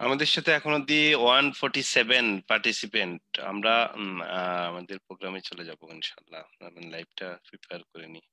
আমাদের সাথে এখন অব্দি 147 পার্টিসিপেন্ট। আমরা আমাদের প্রোগ্রামে চলে যাব ইনশাল্লাহ। আমি লাইভটা প্রিপেয়ার করে নিই।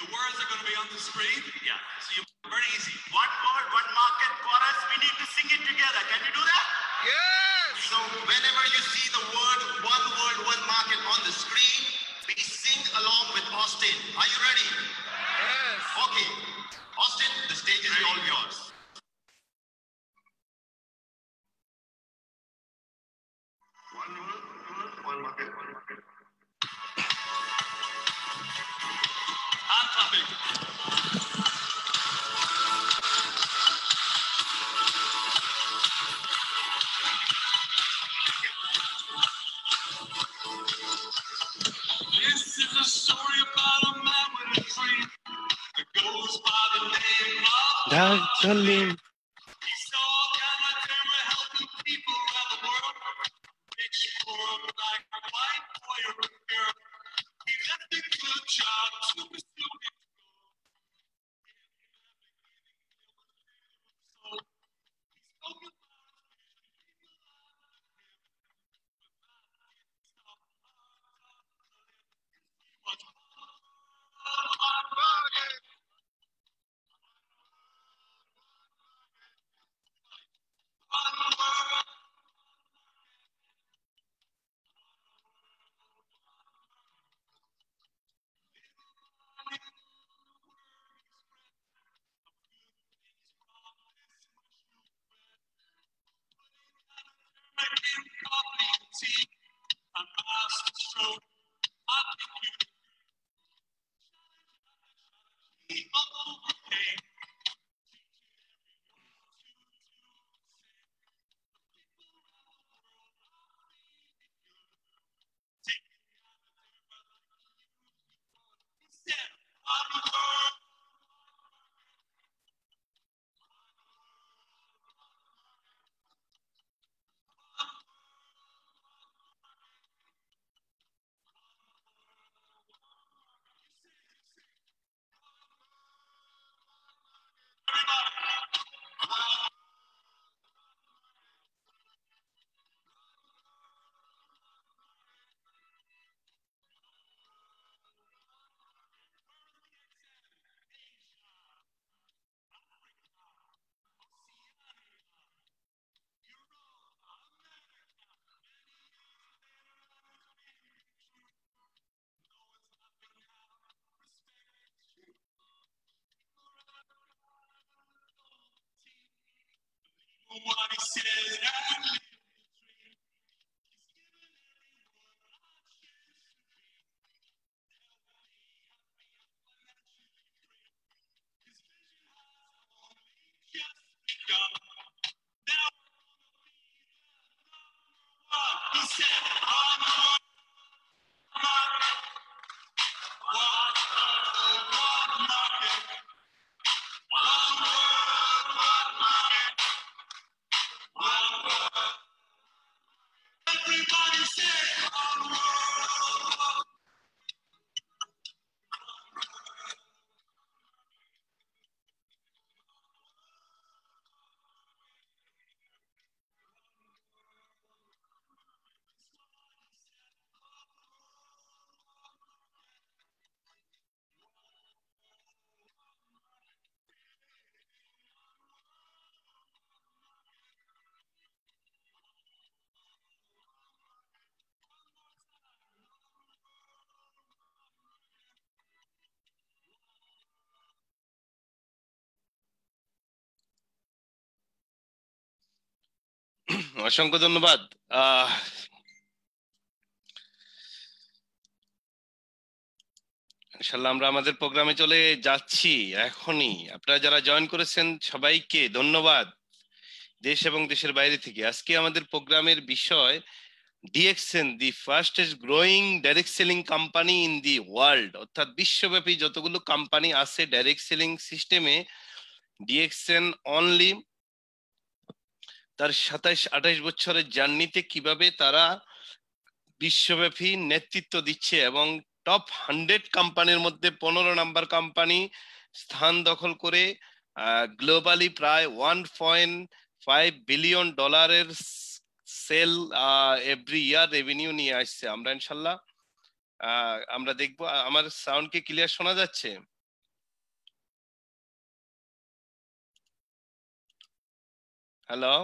The words are going to be on the screen. Yeah, so you very easy. One word, one market chorus. We need to sing it together. Can you do that? Yes. So whenever you see the word, one market on the screen, we sing along with Austin. Are you ready? Yes. Okay. Austin, the stage is all yours. One word, one market, one market. And clapping. This is a story about a man with a dream that goes by the name of Darjeeling. He saw Canada helping people around the world. Rich, poor, black, white, boy or girl. He left a good job to pursue his goal. So he spoke about coffee and tea, a master stroke. I think you overcame. What he says and live his dream. He's given everyone a chance to dream. His vision has only just begun. Now we're gonna be the number one. He said, I'm the one market. One market. One word, one market. One word. Everybody say, one word. অসংখ্য ধন্যবাদ। ইনশাল্লাহ আমরা আমাদের প্রোগ্রামে চলে যাচ্ছি এখনই। আপনারা যারা জয়েন করেছেন সবাইকে ধন্যবাদ, দেশ এবং দেশের বাইরে থেকে। আজকে আমাদের প্রোগ্রামের বিষয় DXN the fastest growing direct selling company in the world, অর্থাৎ বিশ্বব্যাপী যতগুলো কোম্পানি আছে ডাইরেক্ট সেলিং সিস্টেমে, ডিএক্সএন অনলি তার 27-28 বছরের জার্নিতে কিভাবে তারা বিশ্বব্যাপী নেতৃত্ব দিচ্ছে এবং টপ 100 কোম্পানির মধ্যে 15 নাম্বার কোম্পানি স্থান দখল করে গ্লোবালি প্রায় $1.5 billion sale every year revenue নিয়ে আসছে। আমরা ইনশাল্লাহ আমরা দেখবো। আমার সাউন্ড কি ক্লিয়ার শোনা যাচ্ছে? হ্যালো,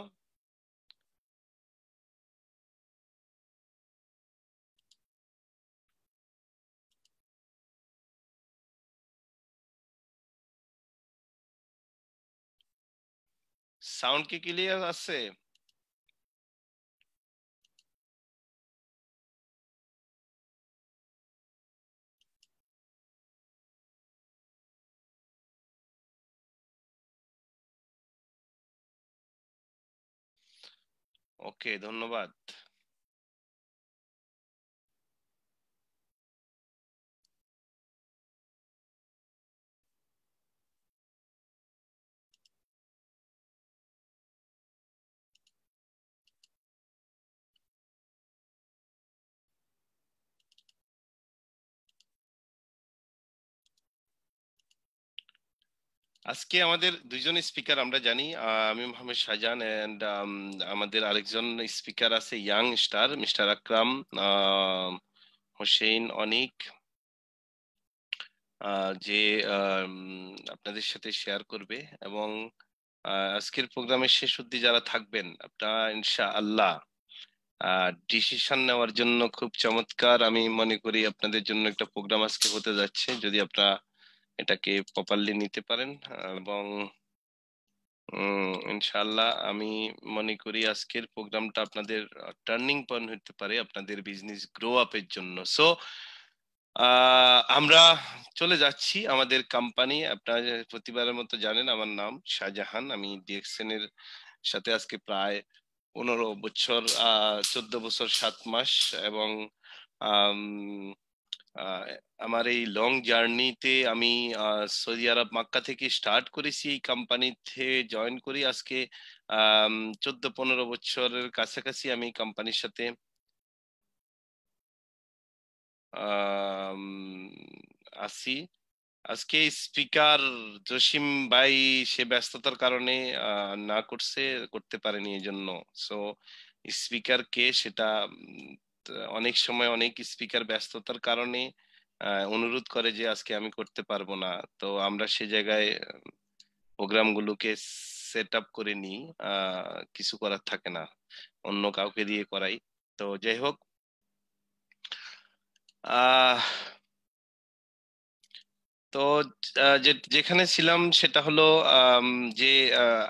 সাউন্ড কি ক্লিয়ার আছে? ওকে, ধন্যবাদ। আজকে আমাদের দুইজন স্পিকার আমরা জানি, আমি মোহাম্মদ শাহজাহান এন্ড আমাদের আরেকজন স্পিকার আছে ইয়াং স্টার মিস্টার আকরাম হোসেন অনিক, যে আপনাদের সাথে শেয়ার করবে। এবং আজকের প্রোগ্রামের শেষ অবধি যারা থাকবেন আপনারা ইনশাআল্লাহ ডিসিশন নেওয়ার জন্য খুব চমৎকার আমি মনে করি আপনাদের জন্য একটা প্রোগ্রাম আজকে হতে যাচ্ছে, যদি আপনারা এটাকে প্রপারলি নিতে পারেন। এবং ইনশাআল্লাহ আমি মনে করি আজকের প্রোগ্রামটা আপনাদের টার্নিং পয়েন্ট হতে পারে আপনাদের বিজনেস গ্রো আপের জন্য। সো আমরা চলে যাচ্ছি আমাদের কোম্পানি। আপনারা প্রতিবারের মতো জানেন আমার নাম শাহজাহান, আমি ডিএক্সএন এর সাথে আজকে প্রায় 15 বছর 14 বছর 7 মাস। এবং আমার এই লং জার্নিতে আমি সৌদি আরব মক্কা থেকে স্টার্ট করেছি, এই কোম্পানিতে জয়েন করি আজকে 14-15 বছরের কাছাকাছি আমি কোম্পানির সাথে আছি। আজকে স্পিকার জসিম ভাই সে ব্যস্ততার কারণে না করতে পারেনি এই জন্য। সো স্পিকার কে সেটা অনেক সময় অনেক স্পিকার ব্যস্ততার কারণে অনুরোধ করে যে আজকে আমি করতে পারবো না, তো আমরা সে জায়গায় প্রোগ্রাম গুলোকে সেট আপ করে নিই, কিছু করার থাকে না, অন্য কাউকে দিয়ে করাই। তো যাই হোক, আহ তো যেখানে ছিলাম সেটা হলো যে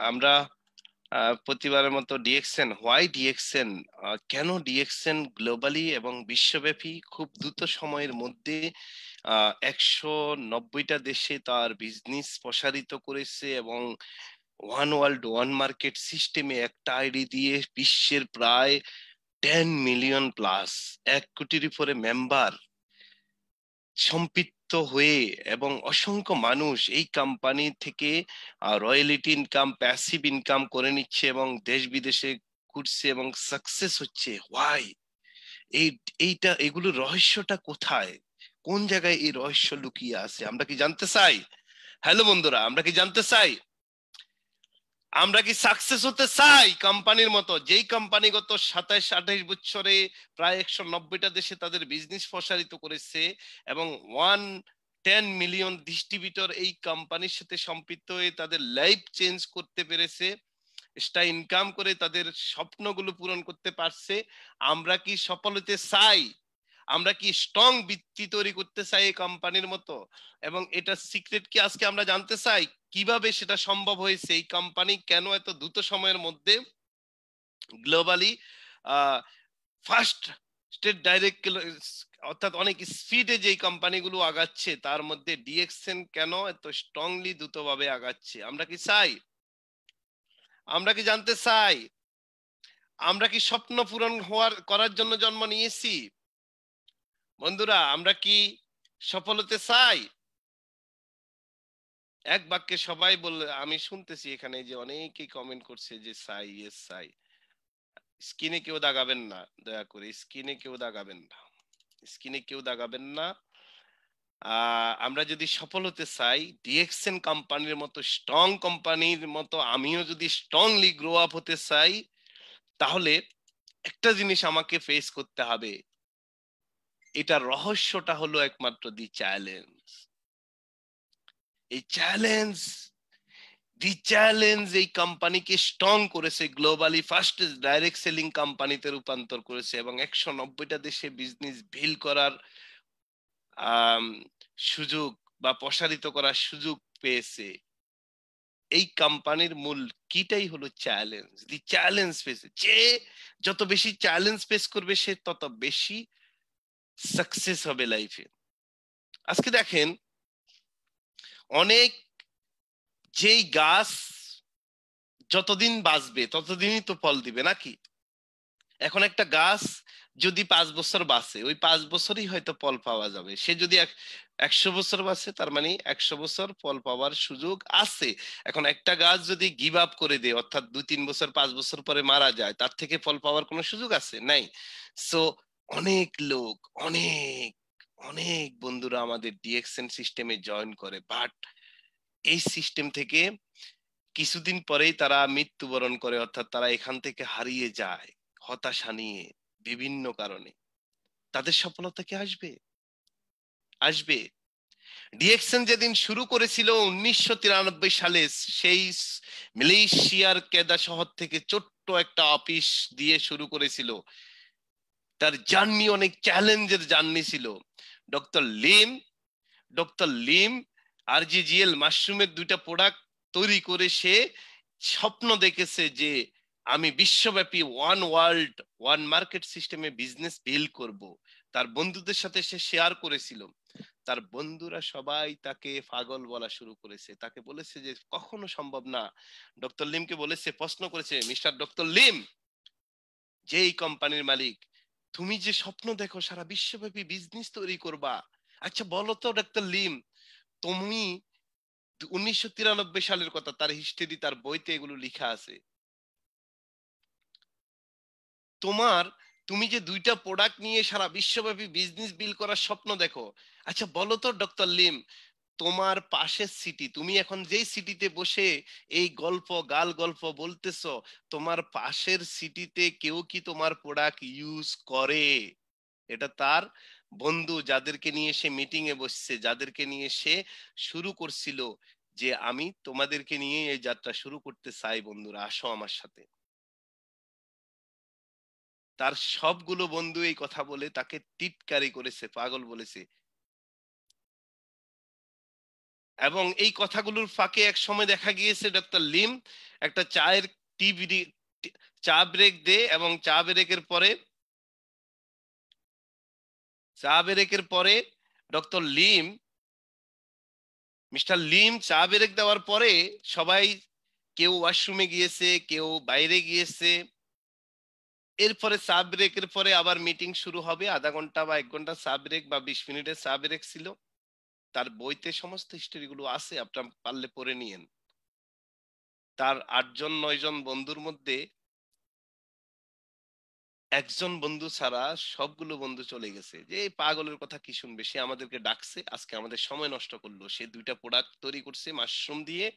আমরা প্রতিবারের মতো ডিএক্সএন, হোয়াই ডিএক্সএন, কেন ডিএক্সএন গ্লোবালি এবং বিশ্বব্যাপী খুব দ্রুত সময়ের মধ্যে 190টা দেশে তার বিজনেস প্রসারিত করেছে এবং ওয়ান ওয়ার্ল্ড ওয়ান মার্কেট সিস্টেমে একটা আইডি দিয়ে বিশ্বের প্রায় 10 মিলিয়ন প্লাস 1 কোটির উপরে মেম্বার সম্পৃক্ত হয়ে এবং অসংখ্য মানুষ এই কোম্পানি থেকে রয়্যালিটি ইনকাম, প্যাসিভ ইনকাম করে নিচ্ছে এবং দেশ বিদেশে ঘুরছে এবং সাকসেস হচ্ছে। ওয়াই? এই এগুলোর রহস্যটা কোথায়? কোন জায়গায় এই রহস্য লুকিয়ে আছে? আমরা কি জানতে চাই? হ্যালো বন্ধুরা, আমরা কি জানতে চাই? আমরা কি সাকসেস হতে চাই কোম্পানির মতো, যেই কোম্পানি গত 27-28 বছরে প্রায় 190টা দেশে তাদের বিজনেস প্রসারিত করেছে এবং 110 মিলিয়ন ডিস্ট্রিবিউটর এই কোম্পানির সাথে সম্পৃক্ত হয়ে তাদের লাইফ চেঞ্জ করতে পেরেছে, এক্সট্রা ইনকাম করে তাদের স্বপ্নগুলো পূরণ করতে পারছে? আমরা কি সফল হতে চাই? আমরা কি স্ট্রং ভিত্তি তৈরি করতে চাই এই কোম্পানির মতো? এবং এটা সিক্রেট কি আজকে আমরা জানতে চাই, কিভাবে সেটা সম্ভব হয়েছে, এই কোম্পানি কেন এত দ্রুত সময়ের মধ্যে গ্লোবালি ফার্স্ট স্টেট ডাইরেক্ট, অর্থাৎ অনেক স্পিডে যে কোম্পানিগুলো আগাচ্ছে তার মধ্যে ডিএক্সএন কেন এত স্ট্রংলি দ্রুতভাবে আগাচ্ছে? আমরা কি চাই? আমরা কি জানতে চাই? আমরা কি স্বপ্ন পূরণ করার জন্য জন্ম নিয়েছি? বন্ধুরা, আমরা কি সফল হতে চাই? এক বাক্যে সবাই বললে, আমি শুনতেছি এখানে যে অনেকেই কমেন্ট করছে যে চাই, ইয়েস চাই। স্ক্রিনে কেউ দাগাবেন না, দয়া করে স্ক্রিনে কেউ দাগাবেন না, স্ক্রিনে কেউ দাগাবেন না। আমরা যদি সফল হতে চাই, ডিএক্সএন কোম্পানির মতো স্ট্রং কোম্পানির মতো আমিও যদি স্ট্রংলি গ্রো আপ হতে চাই, তাহলে একটা জিনিস আমাকে ফেস করতে হবে। এটার রহস্যটা হলো একমাত্র দি চ্যালেঞ্জ। এই চ্যালেঞ্জ, দি চ্যালেঞ্জ এই কোম্পানিকে স্ট্রং করেছে, গ্লোবালি ফার্স্ট ডাইরেক্ট সেলিং কোম্পানিতে রূপান্তর করেছে এবং 190টা দেশে বিজনেস বিল্ড করার সুযোগ বা প্রসারিত করার সুযোগ পেয়েছে। এই কোম্পানির মূল কিটাই হলো চ্যালেঞ্জ। দি চ্যালেঞ্জ ফেস, যে যত বেশি চ্যালেঞ্জ ফেস করবে সে তত বেশি সাকসেস হবে লাইফে। আজকে দেখেন, অনেক, যেই গাছ যতদিন বাঁচবে ততদিনই তো ফল দিবে নাকি? এখন একটা গাছ যদি 5 বছর বাঁচে, ওই 5 বছরই হয়তো ফল পাওয়া যাবে। সে যদি 100 বছর বাঁচে, তার মানে 100 বছর ফল পাওয়ার সুযোগ আছে। এখন একটা গাছ যদি গিভ আপ করে দেয়, অর্থাৎ 2-3 বছর 5 বছর পরে মারা যায়, তার থেকে ফল পাওয়ার কোনো সুযোগ আছে? নাই। সো অনেক লোক, অনেক অনেক বন্ধুরা আমাদের ডিএক্সএন সিস্টেমে জয়েন করে, বাট এই সিস্টেম থেকে কিছুদিন পরেই তারা মৃত্যুবরণ করে, অর্থাৎ তারা এখান থেকে হারিয়ে যায় হতাশা নিয়ে, বিভিন্ন কারণে। তাদের সফলতা কি আসবে? আসবে। ডিএক্সএন যেদিন শুরু করেছিল 1993 সালে, সেই মালয়েশিয়ার কেদা শহর থেকে ছোট্ট একটা অফিস দিয়ে শুরু করেছিল। তার জার্নি অনেক চ্যালেঞ্জের জার্নি ছিল। ডক্টর লিম ডক্টর লিম আরজিজিএল মাশরুমের 2টা প্রোডাক্ট তৈরি করে সে স্বপ্ন দেখেছে যে আমি বিশ্বব্যাপী ওয়ান ওয়ার্ল্ড ওয়ান মার্কেট সিস্টেমে বিজনেস বিল্ড করব। তার বন্ধুদের সাথে সে শেয়ার করেছিল। তার বন্ধুরা সবাই তাকে পাগল বলা শুরু করেছে, তাকে বলেছে যে কখনো সম্ভব না। ডক্টর লিমকে বলেছে, প্রশ্ন করেছে, মিস্টার ডক্টর লিম, যে এই কোম্পানির মালিক, তুমি যে স্বপ্ন দেখো সারা বিশ্বব্যাপী বিজনেস তৈরি করবা, আচ্ছা বলো তো ডক্টর লিম, তুমি 1993 সালের কথা, তার হিস্ট্রি, তার বইতে এগুলো লেখা আছে, তোমার, তুমি যে 2টা প্রোডাক্ট নিয়ে সারা বিশ্বব্যাপী বিজনেস বিল্ড করার স্বপ্ন দেখো, আচ্ছা বলো তো ডক্টর লিম, তোমার পাশের সিটি, তুমি এখন যেই সিটিতে বসে এই গল্প বলতেছো, তোমার পাশের সিটিতে কেউ কি তোমার প্রোডাক্ট ইউজ করে? এটা তার বন্ধু, যাদেরকে নিয়ে সে মিটিং এ বসছে, যাদেরকে নিয়ে সে শুরু করছিল যে আমি তোমাদেরকে নিয়ে এই যাত্রা শুরু করতে চাই, বন্ধুরা আসো আমার সাথে। তার সবগুলো বন্ধু এই কথা বলে তাকে টিটকারি করেছে, পাগল বলেছে। এবং এই কথাগুলোর ফাঁকে এক সময় দেখা গিয়েছে ডক্টর লিম একটা চায়ের টিভি চা ব্রেক দে, এবং চা ব্রেকের পরে ডক্টর লিম মিস্টার লিম চা ব্রেক দেওয়ার পরে সবাই, কেউ ওয়াশরুমে গিয়েছে, কেউ বাইরে গিয়েছে। এরপরে চা ব্রেকের পরে আবার মিটিং শুরু হবে, আধা ঘন্টা বা 1 ঘন্টা চা ব্রেক বা 20 মিনিটের চা ব্রেক ছিল। তার বইতে সমস্ত হিস্টোরি গুলো আছে, আপনার পারলে পড়ে নিয়েন। তার 8-9 জন বন্ধুর মধ্যে একজন বন্ধু ছাড়া সবগুলো বন্ধু চলে গেছে, যে এই পাগলের কথা কি শুনবে, সে আমাদেরকে ডাকছে, আজকে আমাদের সময় নষ্ট করলো। সে 2টা প্রোডাক্ট তৈরি করছে মাশরুম দিয়ে,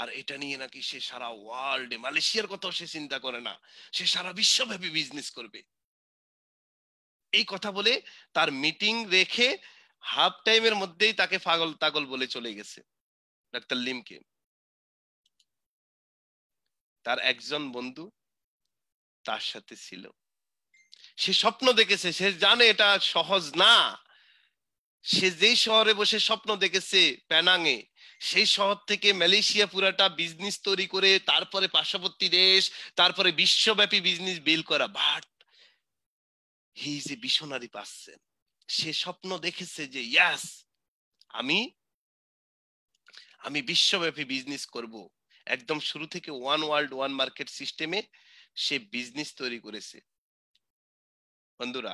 আর এটা নিয়ে নাকি সে সারা ওয়ার্ল্ডে, মালয়েশিয়ার কথাও সে চিন্তা করে না, সে সারা বিশ্বব্যাপী বিজনেস করবে। এই কথা বলে তার মিটিং রেখে হাফ টাইমের মধ্যেই তাকে পাগল তাগল বলে চলে গেছে ডাক্তার লিমকে। তার একজন বন্ধু তার সাথে ছিল, সে স্বপ্ন দেখেছে, সে জানে এটা সহজ না। সে যেই শহরে বসে স্বপ্ন দেখেছে পেনাঙে, সেই শহর থেকে মালয়েশিয়া পুরাটা বিজনেস তৈরি করে, তারপরে পার্শ্ববর্তী দেশ, তারপরে বিশ্বব্যাপী বিজনেস বিল্ড করা, but he is a visionary person. সে স্বপ্ন দেখেছে যে ইয়াস, আমি আমি বিশ্বব্যাপী বিজনেস করব। একদম শুরু থেকে ওয়ান ওয়ার্ল্ড ওয়ান মার্কেট সিস্টেমে সে বিজনেস তৈরি করেছে। বন্ধুরা,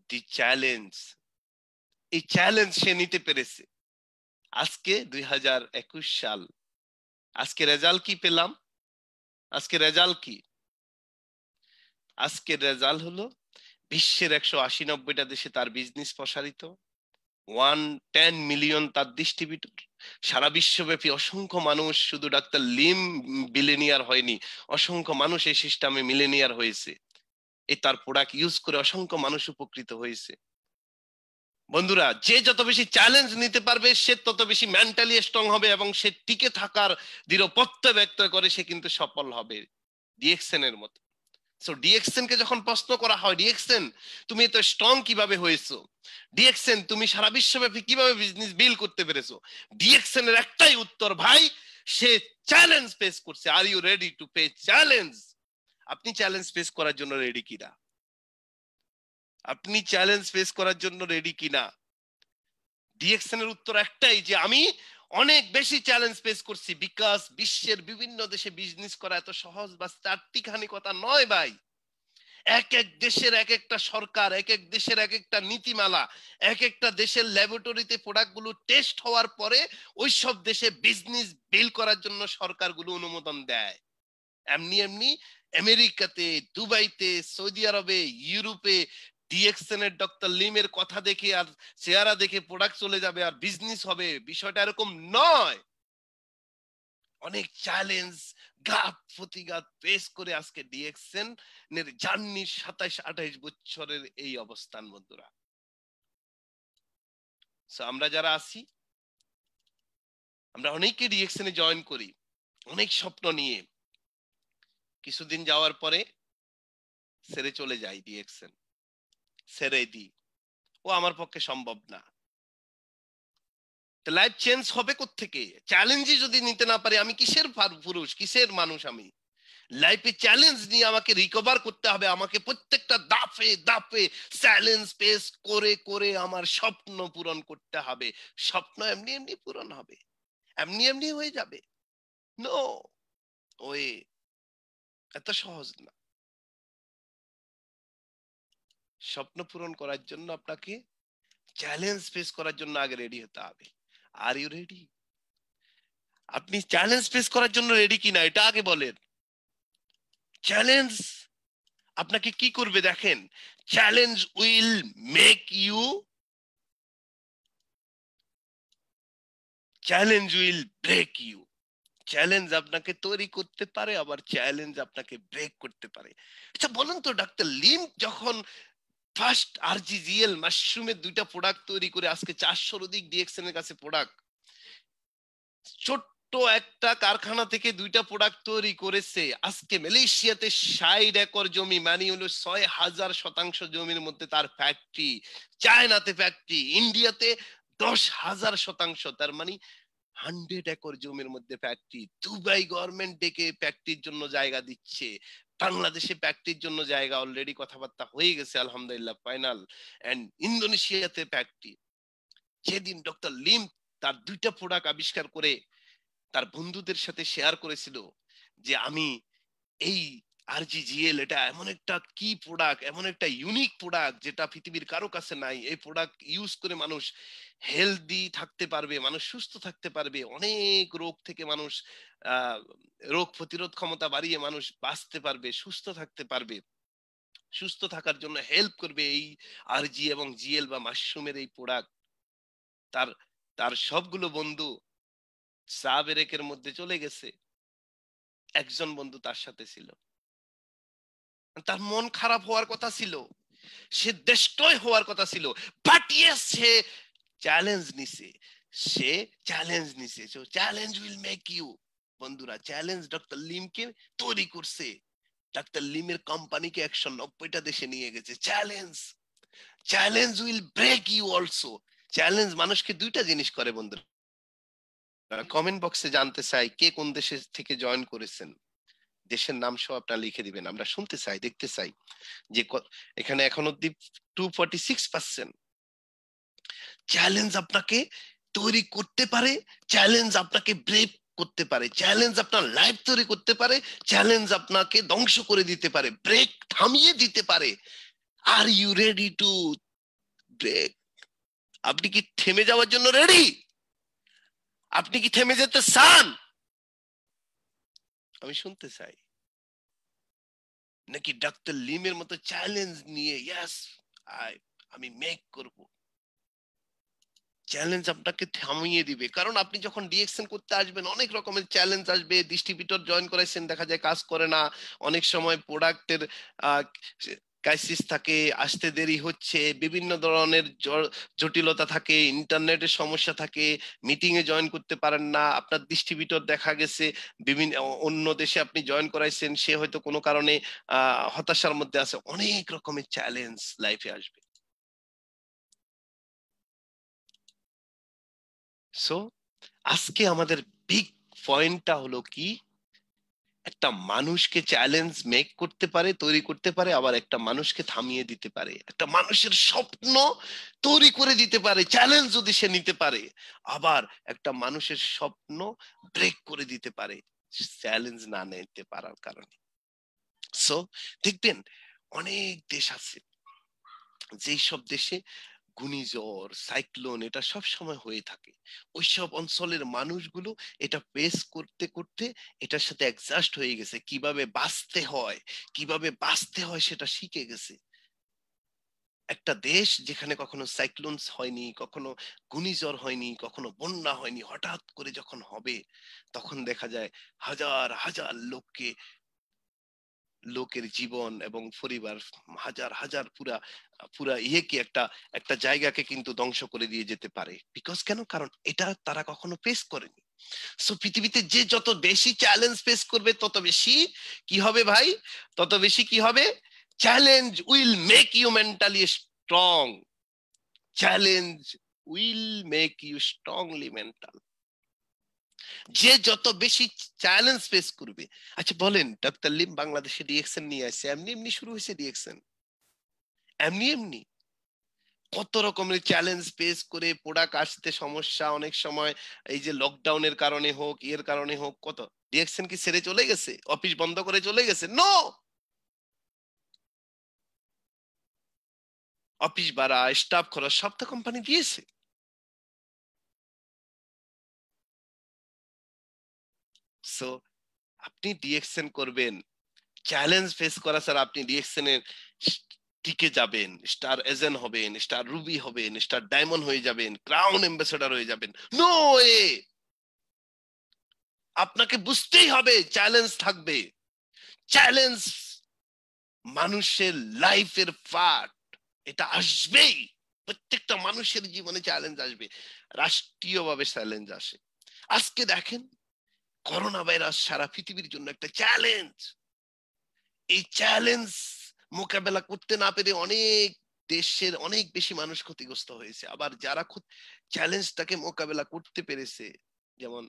দি চ্যালেঞ্জ, এই চ্যালেঞ্জ সে নিতে পেরেছে। আজকে 2021 সাল, আজকে রেজাল্ট কি পেলাম? আজকে রেজাল্ট কি? আজকের রেজাল্ট হলো বিশ্বের 180-90টা দেশে তার বিজনেস প্রসারিত, 110 মিলিয়ন তার ডিস্ট্রিবিউটর, সারা বিশ্বব্যাপী অসংখ্য মানুষ, শুধু ডাক্তার লিম বিলিনিয়ার হয়নি, অসংখ্য মানুষ এই সিস্টেমে মিলেনিয়ার হয়েছে। এই তার প্রোডাক্ট ইউজ করে অসংখ্য মানুষ উপকৃত হয়েছে। বন্ধুরা, যে যত বেশি চ্যালেঞ্জ নিতে পারবে সে তত বেশি মেন্টালি স্ট্রং হবে এবং সে টিকে থাকার দৃঢ় প্রত্যয় ব্যক্ত করে সে কিন্তু সফল হবে, ডিএক্সএন এর মতো। সো ডিএক্সএন কে যখন প্রশ্ন করা হয়, ডিএক্সএন তুমি এত স্ট্রং কিভাবে হয়েছো, ডিএক্সএন তুমি সারা বিশ্বব্যাপী কিভাবে বিজনেস বিল্ড করতে পেরেছো, ডিএক্সএন এর একটাই উত্তর, ভাই সে চ্যালেঞ্জ ফেস করছে। Are you ready to face challenge? আপনি চ্যালেঞ্জ ফেস করার জন্য রেডি কিনা? আপনি চ্যালেঞ্জ ফেস করার জন্য রেডি কিনা? ডিএক্সএন এর উত্তর একটাই, যে আমি অনেক বেশি চ্যালেঞ্জ ফেস করছি, বিকজ বিশ্বের বিভিন্ন দেশে বিজনেস করা এত সহজ বা চারটিখানি কথা নয় ভাই। এক এক দেশের এক একটা সরকার, এক এক দেশের এক একটা নীতিমালা, এক একটা দেশের ল্যাবরেটরিতে প্রোডাক্টগুলো টেস্ট হওয়ার পরে ওই সব দেশে বিজনেস বিল করার জন্য সরকারগুলো অনুমোদন দেয়। এমনি এমনি আমেরিকাতে, দুবাইতে, সৌদি আরবে, ইউরোপে ডিএক্সএন এর ডক্টর লিমের কথা দেখে আর চেহারা দেখে প্রোডাক্ট চলে যাবে আর বিজনেস হবে, বিষয়টা এরকম নয়। অনেক চ্যালেঞ্জ, ঘাত প্রতিঘাত ফেস করে আজকে ডিএক্সএন এর জার্নি 27-28 বছরের এই অবস্থান। বন্ধুরা, আমরা যারা আছি, আমরা অনেকে ডিএক্সএন এ জয়েন করি অনেক স্বপ্ন নিয়ে, কিছুদিন যাওয়ার পরে ছেড়ে চলে যাই, ডিএক্সএন ছেড়ে দিই, ও আমার পক্ষে সম্ভব না। লাইফ চেঞ্জ হবে কোত্থেকে? চ্যালেঞ্জই যদি নিতে না পারি, আমি কিসের পুরুষ, কিসের মানুষ? আমি লাইফে চ্যালেঞ্জ নিয়ে আমাকে রিকভার করতে হবে, আমাকে প্রত্যেকটা দাফে দাফে চ্যালেঞ্জ ফেস করে করে আমার স্বপ্ন পূরণ করতে হবে। স্বপ্ন এমনি এমনি পূরণ হবে, এমনি এমনি হয়ে যাবে? নো ওয়ে, এত সহজ না। স্বপ্ন পূরণ করার জন্য আপনাকে চ্যালেঞ্জ ফেস করার জন্য আগে রেডি হতে হবে। Are you ready? আপনি চ্যালেঞ্জ ফেস করার জন্য রেডি কিনা এটা আগে বলেন। চ্যালেঞ্জ আপনাকে কি করবে দেখেন, challenge will make you, challenge will break you. Challenge আপনাকে তৈরি করতে পারে, আবার চ্যালেঞ্জ আপনাকে ব্রেক করতে পারে। আচ্ছা বলুন তো, ডাক্তার লিম যখন ফার্স্ট আরজিজিএল মাশরুমের 2টা প্রোডাক্ট তৈরি করে আজকে 400-র অধিক ডিএক্সএন এর কাছে প্রোডাক্ট, ছোট্ট একটা কারখানা থেকে 2টা প্রোডাক্ট তৈরি করেছে, আজকে মালয়েশিয়াতে 60 একর জমি, মানে হলো 6000% জমির মধ্যে তার ফ্যাক্টরি, চায়নাতে ফ্যাক্টরি, ইন্ডিয়াতে 10,000%, তার মানে 100 একর জমির মধ্যে ফ্যাক্টরি। দুবাই গভর্নমেন্ট ডেকে ফ্যাক্টরির জন্য জায়গা দিচ্ছে, বাংলাদেশে ফ্যাক্টরির জন্য জায়গা অলরেডি কথাবার্তা হয়ে গেছে আলহামদুলিল্লাহ ফাইনাল, এন্ড ইন্দোনেশিয়াতে ফ্যাক্টরি। যেদিন ডক্টর লিম তার 2টা প্রোডাক্ট আবিষ্কার করে তার বন্ধুদের সাথে শেয়ার করেছিল যে আমি এই আরজিজিএল, এটা এমন একটা কি প্রোডাক্ট, এমন একটা ইউনিক প্রোডাক্ট যেটা পৃথিবীর কারো কাছে নাই, এই প্রোডাক্ট ইউজ করে মানুষ হেলদি থাকতে পারবে, মানুষ সুস্থ থাকতে পারবে, অনেক রোগ থেকে মানুষ রোগ প্রতিরোধ ক্ষমতা বাড়িয়ে মানুষ বাঁচতে পারবে, সুস্থ থাকতে পারবে, সুস্থ থাকার জন্য হেল্প করবে এই আরজি এবং জিএল বা মাশরুমের এই প্রোডাক্ট। তার তার সবগুলো বন্ধু চা ব্রেকের মধ্যে চলে গেছে, একজন বন্ধু তার সাথে ছিল, তার মন খারাপ হওয়ার কথা ছিল, সে ডিস্ট্রয় হওয়ার কথা ছিল, বাট ইয়েস সে চ্যালেঞ্জ নিছে, সে চ্যালেঞ্জ নিছে। So challenge will make you. বন্ধুরা, চ্যালেঞ্জ ডক্টর লিমকে তৈরি করছে, ডক্টর লিমের কোম্পানিকে 190টা দেশে নিয়ে গেছে। Challenge, challenge will break you also. Challenge মানুষকে 2টা জিনিস করে বন্ধুরা। কমেন্ট বক্সে জানতে চাই কে কোন দেশে থেকে জয়েন করেছেন, দেশের নাম সহ আপনারা লিখে দিবেন, আমরা শুনতে চাই, দেখতে চাই যে এখানে এখন অব্দি 246%। চ্যালেঞ্জ আপনাকে তৈরি করতে পারে, চ্যালেঞ্জ আপনাকে ব্রেক করতে পারে, চ্যালেঞ্জ আপনার লাইফ তৈরি করতে পারে, চ্যালেঞ্জ আপনাকে ধ্বংস করে দিতে পারে, ব্রেক থামিয়ে দিতে পারে। Are you ready to break? আপনি কি থেমে যাওয়ার জন্য রেডি? আপনি কি থেমে যেতে চান? আমি শুনতে চাই। নাকি ডাক্তার লিমের মতো চ্যালেঞ্জ নিয়ে ইয়েস আমি মেক করব? চ্যালেঞ্জ আপনাকে থামিয়ে দিবে, কারণ আপনি যখন ডিএক্সএন করতে আসবেন অনেক রকমের চ্যালেঞ্জ আসবে। ডিস্ট্রিবিউটর জয়েন করাইছেন, দেখা যায় কাজ করে না, অনেক সময় প্রোডাক্টের ক্রাইসিস থাকে, আসতে দেরি হচ্ছে, বিভিন্ন ধরনের জটিলতা থাকে, ইন্টারনেটের সমস্যা থাকে, মিটিং এ জয়েন করতে পারেন না। আপনার ডিস্ট্রিবিউটর দেখা গেছে বিভিন্ন অন্য দেশে আপনি জয়েন করাইছেন, সে হয়তো কোনো কারণে হতাশার মধ্যে আছে। অনেক রকমের চ্যালেঞ্জ লাইফে আসবে। সো আজকে আমাদের বিগ পয়েন্টটা হলো কি, একটা মানুষকে চ্যালেঞ্জ মেক করতে পারে, তৈরি করতে পারে, আবার একটা মানুষকে থামিয়ে দিতে পারে। একটা মানুষের স্বপ্ন তৈরি করে দিতে পারে চ্যালেঞ্জ যদি সে নিতে পারে, আবার একটা মানুষের স্বপ্ন ব্রেক করে দিতে পারে চ্যালেঞ্জ না নিতে পারার কারণে। সো দেখবেন অনেক দেশ আছে যেই সব দেশে ঘূর্ণিঝড়, সাইক্লোন এটা সব সময় হয়ে থাকে। ওইসব অঞ্চলের মানুষগুলো এটা ফেস করতে করতে এটার সাথে অ্যাডজাস্ট হয়ে গেছে, কিভাবে বাঁচতে হয়, কিভাবে বাঁচতে হয় সেটা শিখে গেছে। একটা দেশ যেখানে কখনো সাইক্লোন হয়নি, কখনো ঘূর্ণিঝড় হয়নি, কখনো বন্যা হয়নি, হঠাৎ করে যখন হবে তখন দেখা যায় হাজার হাজার লোকের জীবন এবং পরিবার, হাজার হাজার পুরা পুরা ইয়েকে একটা একটা জায়গাকে কিন্তু ধ্বংস করে দিয়ে যেতে পারে। বিকজ কেন? কারণ এটা তারা কখনো ফেস করেনি। সো পৃথিবীতে যে যত বেশি চ্যালেঞ্জ ফেস করবে তত বেশি কি হবে ভাই? তত বেশি কি হবে? Challenge will make you mentally strong. Challenge will make you strongly mental. যে যত বেশি চ্যালেঞ্জ ফেস করবে। আচ্ছা বলেন, ডাক্তার লিম বাংলাদেশে ডিএক্সএন নিয়ে আসছে, এমনি এমনি শুরু হয়েছে ডিএক্সএন? এমনি এমনি কত রকমের চ্যালেঞ্জ ফেস করে প্রোডাক্ট আসতে সমস্যা, অনেক সময় এই যে লকডাউনের কারণে হোক, এর কারণে হোক, কত ডিএক্সএন কি ছেড়ে চলে গেছে, অফিস বন্ধ করে চলে গেছে? নো, অফিস ভাড়া, স্টাফ খরচ সব তো কোম্পানি দিয়েছে। সো আপনি ডিএক্সএন করবেন, চ্যালেঞ্জ ফেস করা ছাড়া আপনি ডিএক্সএন এর টিকে যাবেন, স্টার এজেন্ট হবেন, স্টার রুবি হবেন, স্টার ডায়মন্ড হয়ে যাবেন, ক্রাউন অ্যাম্বাসেডর হয়ে যাবেন? No way. আপনাকে বুঝতেই হবে চ্যালেঞ্জ থাকবে। চ্যালেঞ্জ মানুষের লাইফের পার্ট, এটা আসবেই। প্রত্যেকটা মানুষের জীবনে চ্যালেঞ্জ আসবে, রাষ্ট্রীয়ভাবে চ্যালেঞ্জ আসে। আজকে দেখেন করোনা ভাইরাস সারা পৃথিবীর জন্য একটা চ্যালেঞ্জ। এই চ্যালেঞ্জ মোকাবেলা করতে না পেরে অনেক দেশের অনেক বেশি মানুষ ক্ষতিগ্রস্ত হয়েছে। আবার যারা চ্যালেঞ্জটাকে মোকাবেলা করতে পেরেছে, যেমন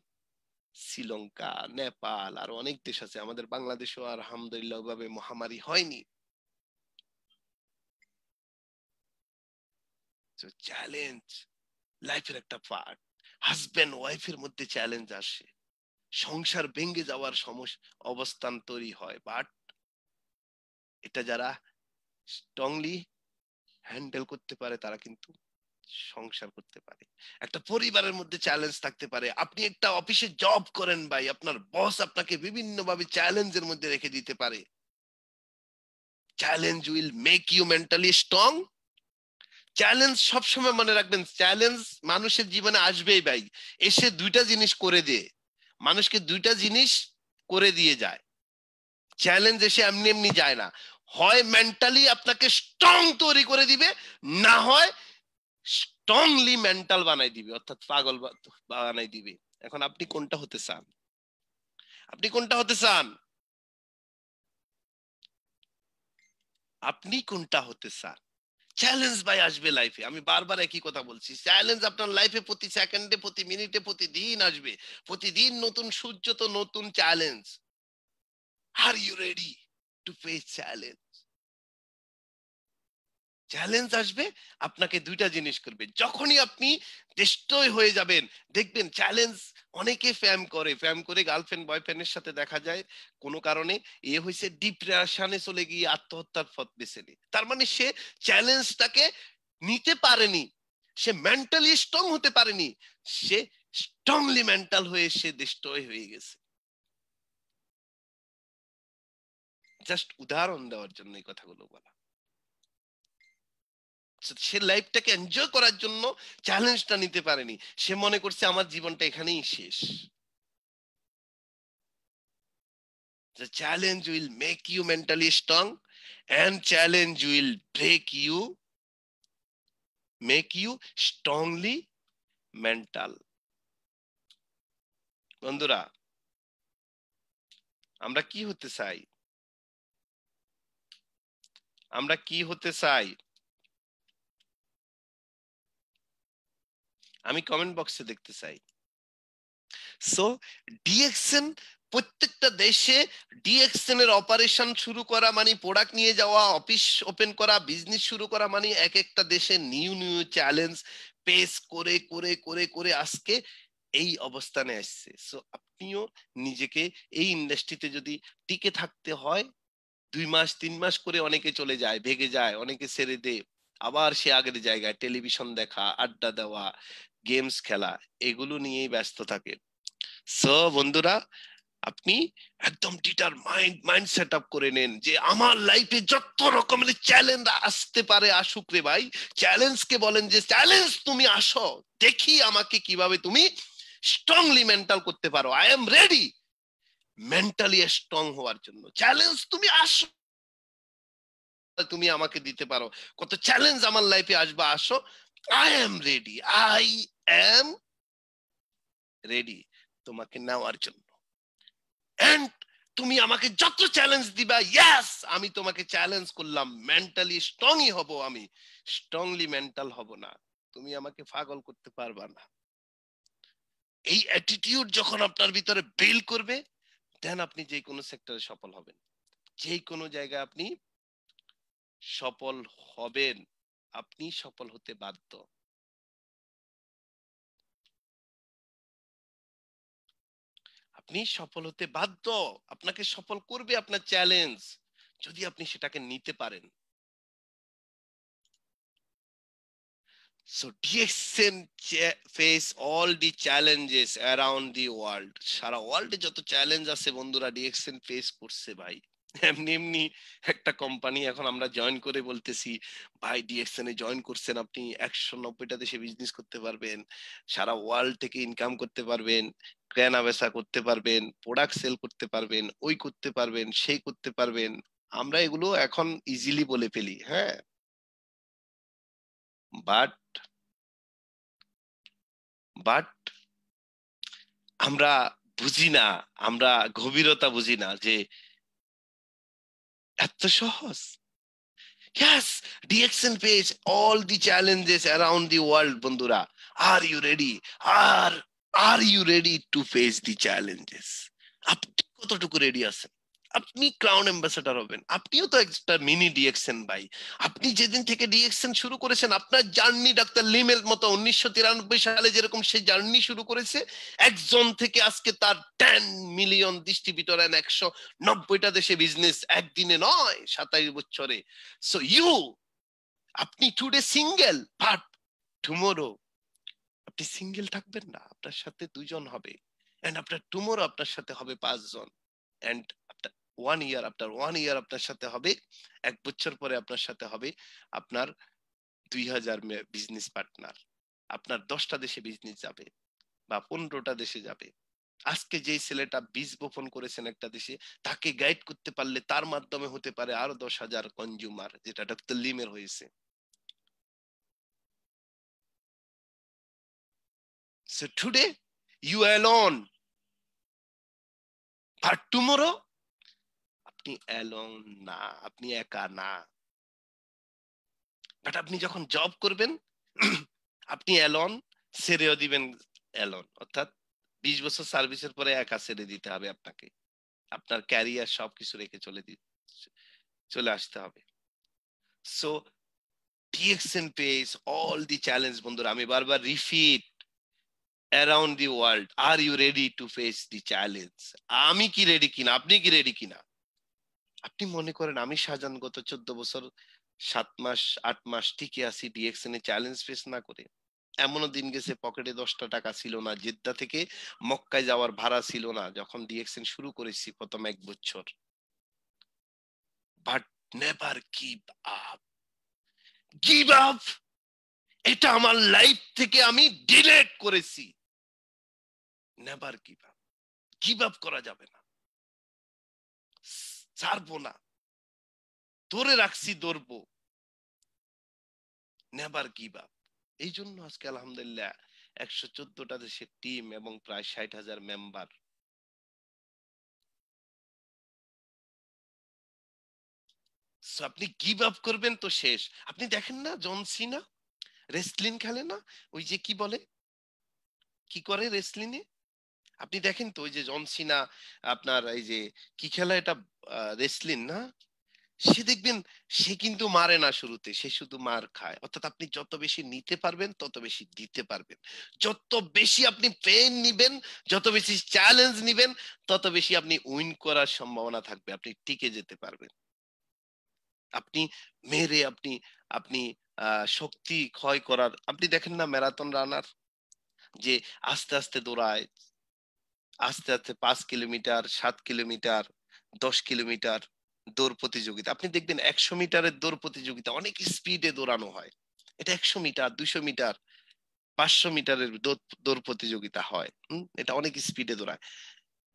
শ্রীলঙ্কা, নেপাল, আর অনেক দেশ আছে, আমাদের বাংলাদেশও আর আলহামদুলিল্লাহ ভাবে মহামারী হয়নি। চ্যালেঞ্জ লাইফের একটা পার্ট। হাজবেন্ড ওয়াইফের মধ্যে চ্যালেঞ্জ আসে, সংসার ভেঙে যাওয়ার সমস্যা অবস্থান তৈরি হয়, বাট এটা যারা স্ট্রংলি হ্যান্ডেল করতে পারে তারা কিন্তু সংসার করতে পারে। একটা পরিবারের মধ্যে চ্যালেঞ্জ থাকতে পারে। আপনি একটা অফিসে জব করেন ভাই, আপনার বস আপনাকে বিভিন্ন ভাবে চ্যালেঞ্জের মধ্যে রেখে দিতে পারে। Challenge will make you mentally strong. Challenge সবসময় মনে রাখবেন, চ্যালেঞ্জ মানুষের জীবনে আসবেই ভাই। এসে দুইটা জিনিস করে দিয়ে, মানুষকে দুইটা জিনিস করে দিয়ে যায়। চ্যালেঞ্জ এসে এমনি এমনি যায় না, হয় মেন্টালি আপনাকে স্ট্রং তৈরি করে দিবে, না হয় স্ট্রংলি মেন্টাল বানাই দিবে, অর্থাৎ পাগল বানাই দিবে। এখন আপনি কোনটা হতে চান? আপনি কোনটা হতে চান? আপনি কোনটা হতে চান? চ্যালেঞ্জ ভাই আসবে লাইফে, আমি বারবার একই কথা বলছি, চ্যালেঞ্জ আপনার লাইফে প্রতি সেকেন্ডে, প্রতি মিনিটে, প্রতিদিন আসবে। প্রতিদিন নতুন সূর্য তো নতুন challenge. Are you ready to face challenge? Challenge আসবে, আপনাকে দুইটা জিনিস করবে। যখনই আপনি ডিস্ট্রয় হয়ে যাবেন, দেখবেন চ্যালেঞ্জ অনেকে ফ্যাম করে গার্লফ্রেন্ড বয়ফ্রেন্ডের সাথে দেখা যায় কোনো কারণে হয়েছে ডিপ্রেশনে চলে গিয়ে আত্মহত্যার পথ বেছে নেয়। তার মানে সে চ্যালেঞ্জটাকে নিতে পারেনি, সে মেন্টালি স্ট্রং হতে পারেনি, সে স্ট্রংলি মেন্টাল হয়ে সে ডিস্ট্রয় হয়ে গেছে। জাস্ট উদাহরণ দেওয়ার জন্য এই কথাগুলো বলা। সে লাইফটাকে এনজয় করার জন্য চ্যালেঞ্জটা নিতে পারেনি, সে মনে করছে আমার জীবনটা এখানেই শেষ। The challenge will make you mentally strong and challenge will make you strongly mental. বন্ধুরা, আমরা কি হতে চাই? আমরা কি হতে চাই? আমি কমেন্ট বক্সে দেখতে চাই। সো ডিএক্সএন, প্রত্যেকটা দেশে ডিএক্সএন এর অপারেশন শুরু করা মানে প্রোডাক্ট নিয়ে যাওয়া, অফিস ওপেন করা, বিজনেস শুরু করা মানে এক একটা দেশে নিউ নিউ চ্যালেঞ্জ পেস করে করে করে করে আজকে এই অবস্থানে আসছে। সো আপনিও নিজেকে এই ইন্ডাস্ট্রিতে যদি টিকে থাকতে হয়, 2 মাস 3 মাস করে অনেকে চলে যায়, ভেগে যায়, অনেকে ছেড়ে দেয়, আবার সে আগের জায়গায় টেলিভিশন দেখা, আড্ডা দেওয়া, গেমস খেলা, এগুলো নিয়েই ব্যস্ত থাকে। সো বন্ধুরা, আপনি একদম মাইন্ড সেট আপ করে নেন যে আমার লাইফে যত রকমের চ্যালেঞ্জ আসতে পারে আসুক রে ভাই, চ্যালেঞ্জকে বলেন যে চ্যালেঞ্জ তুমি আসো, দেখি আমাকে কিভাবে তুমি স্ট্রংলি মেন্টাল করতে পারো। I am ready mentally strong হওয়ার জন্য। চ্যালেঞ্জ তুমি আসো, তুমি আমাকে দিতে পারো, কত চ্যালেঞ্জ আমার লাইফে আসবে, আসো, I am ready, I am ready তোমাকে নেওয়ার জন্য। এন্ড তুমি আমাকে যত চ্যালেঞ্জ দিবা, ইয়েস আমি তোমাকে চ্যালেঞ্জ করলাম, মেন্টালি স্ট্রংই হব, আমি স্ট্রংলি মেন্টাল হব না, তুমি আমাকে পাগল করতে পারবা না। এই অ্যাটিটিউড যখন আপনার ভিতরে বিল্ড করবে, দেন আপনি যে কোনো সেক্টরে সফল হবেন, যে কোনো জায়গায় আপনি সফল হবেন, আপনি সফল হতে বাধ্য। আপনি সফল হতে বাধ্য, আপনাকে সফল করবে আপনার চ্যালেঞ্জ, যদি আপনি সেটাকে নিতে পারেন। So DXN face all the challenges around the world. সারা ওয়ার্ল্ডে যত চ্যালেঞ্জ আছে বন্ধুরা, ডিএক্সএন ফেস করছে ভাই। এমনি এমনি একটা কোম্পানি এখন আমরা জয়েন করে বলতেছি ভাই ডিএক্সএন এ জয়েন করছেন, আপনি 190টা দেশে বিজনেস করতে পারবেন, সারা ওয়ার্ল্ড থেকে ইনকাম করতে পারবেন, কেনা বেচা করতে পারবেন, প্রোডাক্ট সেল করতে পারবেন, ওই করতে পারবেন, সেই করতে পারবেন। আমরা এগুলো এখন ইজিলি বলে ফেলি, হ্যাঁ, বাট বাট আমরা বুঝি না, আমরা গভীরতা বুঝি না যে এত সহজ। Yes, DXN face all the challenges around the world, বন্ধুরা। Are you ready? Are you ready to face the challenges? আপনি কতটুকু রেডি আছেন? আপনি ক্রাউন অ্যাম্বাসেডর হবেন, আপনিও তো একটা মিনি ডিএক্সএন ভাই। আপনি যেদিন থেকে ডিএক্সএন শুরু করেছেন, আপনার জার্নি ডাক্তার লিমের মতো 1993 সালে যেরকম সে জার্নি শুরু করেছে, একজন থেকে আজকে তার 10 মিলিয়ন ডিস্ট্রিবিউটর এন্ড 190টা দেশে বিজনেস, একদিনে নয়, 27 বছরে। সো আপনি টুডে সিঙ্গেল, বাট টুমোরো আপনি সিঙ্গেল থাকবেন না, আপনার সাথে 2 জন হবে, এন্ড আপনার টুমোরো আপনার সাথে হবে 5 জন, এন্ড আফটার 1 ইয়ার, আপনার সাথে হবে 1 বছর পরে আপনার সাথে হবে আপনার 2000 বিজনেস পার্টনার। আপনার 10টা দেশে বিজনেস যাবে বা 15টা দেশে যাবে। আজকে যেই ছেলেটা বীজ বপন করেছেন একটা দেশে, তাকে গাইড করতে পারলে তার মাধ্যমে হতে পারে আরো 10,000 কনজিউমার, যেটা ডক্টর লিমের হয়েছে। So today you alone, but tomorrow আপনি alone না, আপনি একা না। বাট আপনি যখন জব করবেন আপনি অ্যালন, ছেড়েও দিবেন অ্যালন, অর্থাৎ 20 বছর সার্ভিসের পরে একা ছেড়ে দিতে হবে আপনাকে, আপনার ক্যারিয়ার সবকিছু রেখে চলে আসতে হবে। So DXN face all the challenge বন্ধুরা, আমি বারবার repeat, around the world. Are you ready to face the challenge? আমি কি রেডি কিনা, আপনি কি রেডি কিনা? আপনি মনে করেন আমি শাহজাহান গত 14 বছর 7 মাস 8 মাস টিকে আছি ডিএক্সএন এ চ্যালেঞ্জ ফেস না করে? এমনও দিন গেছে পকেটে 10টা টাকা ছিল না, জেদ্দা থেকে মক্কায় যাওয়ার ভাড়া ছিল না যখন ডিএক্সএন শুরু করেছি প্রথম 1 বছর। But never give up. Give up এটা আমার লাইফ থেকে আমি ডিলিট করেছি। Never give up. Give up করা যাবে না, ছাড়বো না, ধরে রাখছি, ধরবো। Never give up. এই জন্য আজকে আলহামদুলিল্লাহ 114টা দেশের টিম এবং প্রায় 60,000 মেম্বার। আপনি গিভ আপ করবেন তো শেষ। আপনি দেখেন না জন সিনা রেসলিং খেলে না, ওই যে কি বলে, কি করে রেসলিং এ, আপনি দেখেন তো ওই যে জন সিনা আপনার এই যে কি খেলা এটা, রেসলিং না, সে দেখবেন সে কিন্তু মারে না শুরুতে, সে শুধু মার খায়। অর্থাৎ আপনি যত বেশি নিতে পারবেন তত বেশি দিতে পারবেন। যত বেশি আপনি পেন নিবেন, যত বেশি চ্যালেঞ্জ নিবেন, তত বেশি আপনি উইন করার সম্ভাবনা থাকবে, আপনি টিকে যেতে পারবেন। আপনি মেরে আপনি আপনি শক্তি ক্ষয় করার, আপনি দেখেন না ম্যারাথন রানার যে আস্তে আস্তে দৌড়ায়, আস্তে আস্তে 5 কিলোমিটার 7 কিলোমিটার 10 কিলোমিটার দৌড় প্রতিযোগিতা, আপনি দেখবেন 100 মিটারের দৌড় প্রতিযোগিতা অনেক স্পিডে দৌড়ানো হয়। এটা 100 মিটার 200 মিটার 500 মিটারের দৌড় প্রতিযোগিতা হয়। এটা অনেক স্পিডে দৌড়ায়।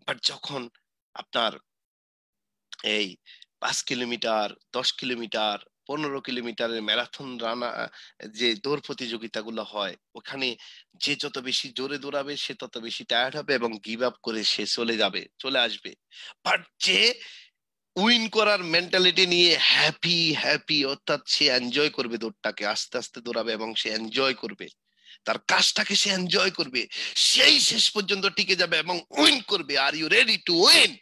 বাট যখন আপনার এই 5 কিলোমিটার 10 কিলোমিটার 15 কিলোমিটারের ম্যারাথন রানা, যে দৌড় প্রতিযোগিতাগুলো হয়, ওখানে যে যত বেশি জোরে দৌড়াবে সে তত বেশি টায়ার্ড হবে এবং গিভ আপ করে সে চলে আসবে। বাট যে উইন করার মেন্টালিটি নিয়ে হ্যাপি হ্যাপি, অর্থাৎ সে এনজয় করবে দৌড়টাকে, আস্তে আস্তে দৌড়াবে এবং সে এনজয় করবে তার কাজটাকে, সে এনজয় করবে, সেই শেষ পর্যন্ত টিকে যাবে এবং উইন করবে। Are you ready to win?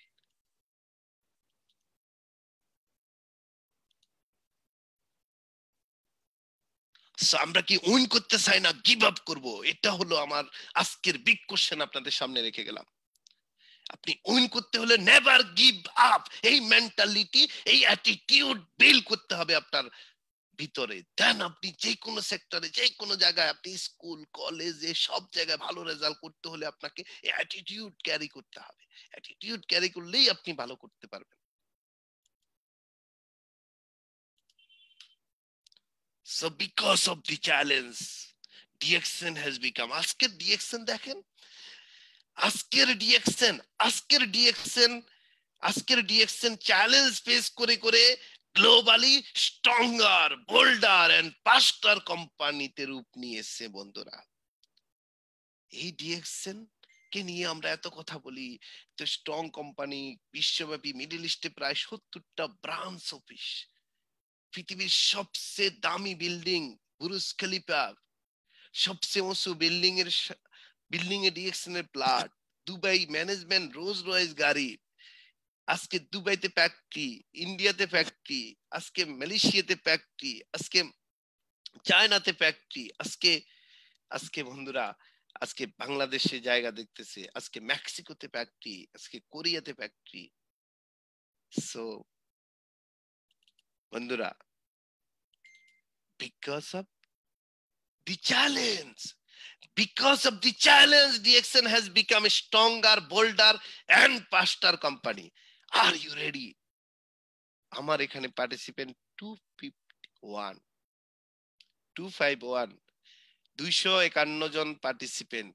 আমরা কি উইন করতে চাই না গিভ আপ করবো? এটা হলো আমার আজকের বিগ কোশ্চেন আপনাদের সামনে রেখে গেলাম। আপনি উইন করতে হলে নেভার গিভ আপ, এই মেন্টালিটি, এই অ্যাটিটিউড বিল্ড করতে হবে আপনার ভিতরে। দেন আপনি যে কোনো সেক্টরে, যে কোনো জায়গায়, আপনি স্কুল কলেজে সব জায়গায় ভালো রেজাল্ট করতে হলে আপনাকে অ্যাটিটিউড ক্যারি করতে হবে। অ্যাটিটিউড ক্যারি করলেই আপনি ভালো করতে পারবেন। So because of the challenge DXN has become, আজকের ডিএক্সএন দেখেন, আজকের ডিএক্সএন আজকের ডিএক্সএন আজকের ডিএক্সএন চ্যালেঞ্জ ফেস করে করে globally stronger bolder and faster কোম্পানিতে রূপ নিয়েছে বন্ধুরা। এই ডিএক্সএন কে নিয়ে আমরা এত কথা বলি, তো স্ট্রং কোম্পানি, বিশ্বব্যাপী মিডল ইস্টে প্রায় 70টা ব্রাঞ্চ অফিস, পৃথিবীর সবচেয়ে দামি বিল্ডিং বুরুজ খলিফা, সবচেয়ে উঁচু বিল্ডিং এ ডিএক্সএন এর প্লাট, দুবাই ম্যানেজমেন্ট রোজ রয়েস গাড়ি, আজকে দুবাইতে ফ্যাক্টরি, ইন্ডিয়াতে ফ্যাক্টরি, আজকে মালয়েশিয়াতে ফ্যাক্টরি, আজকে চায়নাতে ফ্যাক্টরি, আজকে আজকে বন্ধুরা আজকে বাংলাদেশে জায়গা দেখতেছে, আজকে মেক্সিকোতে ফ্যাক্টরি, আজকে কোরিয়াতে ফ্যাক্টরি। সো বন্ধুরা, because of the challenge, because of the challenge DXN has become a stronger, bolder and faster company. Are you ready? আমার এখানে পার্টিসিপেন্ট 251 251 জন পার্টিসিপেন্ট।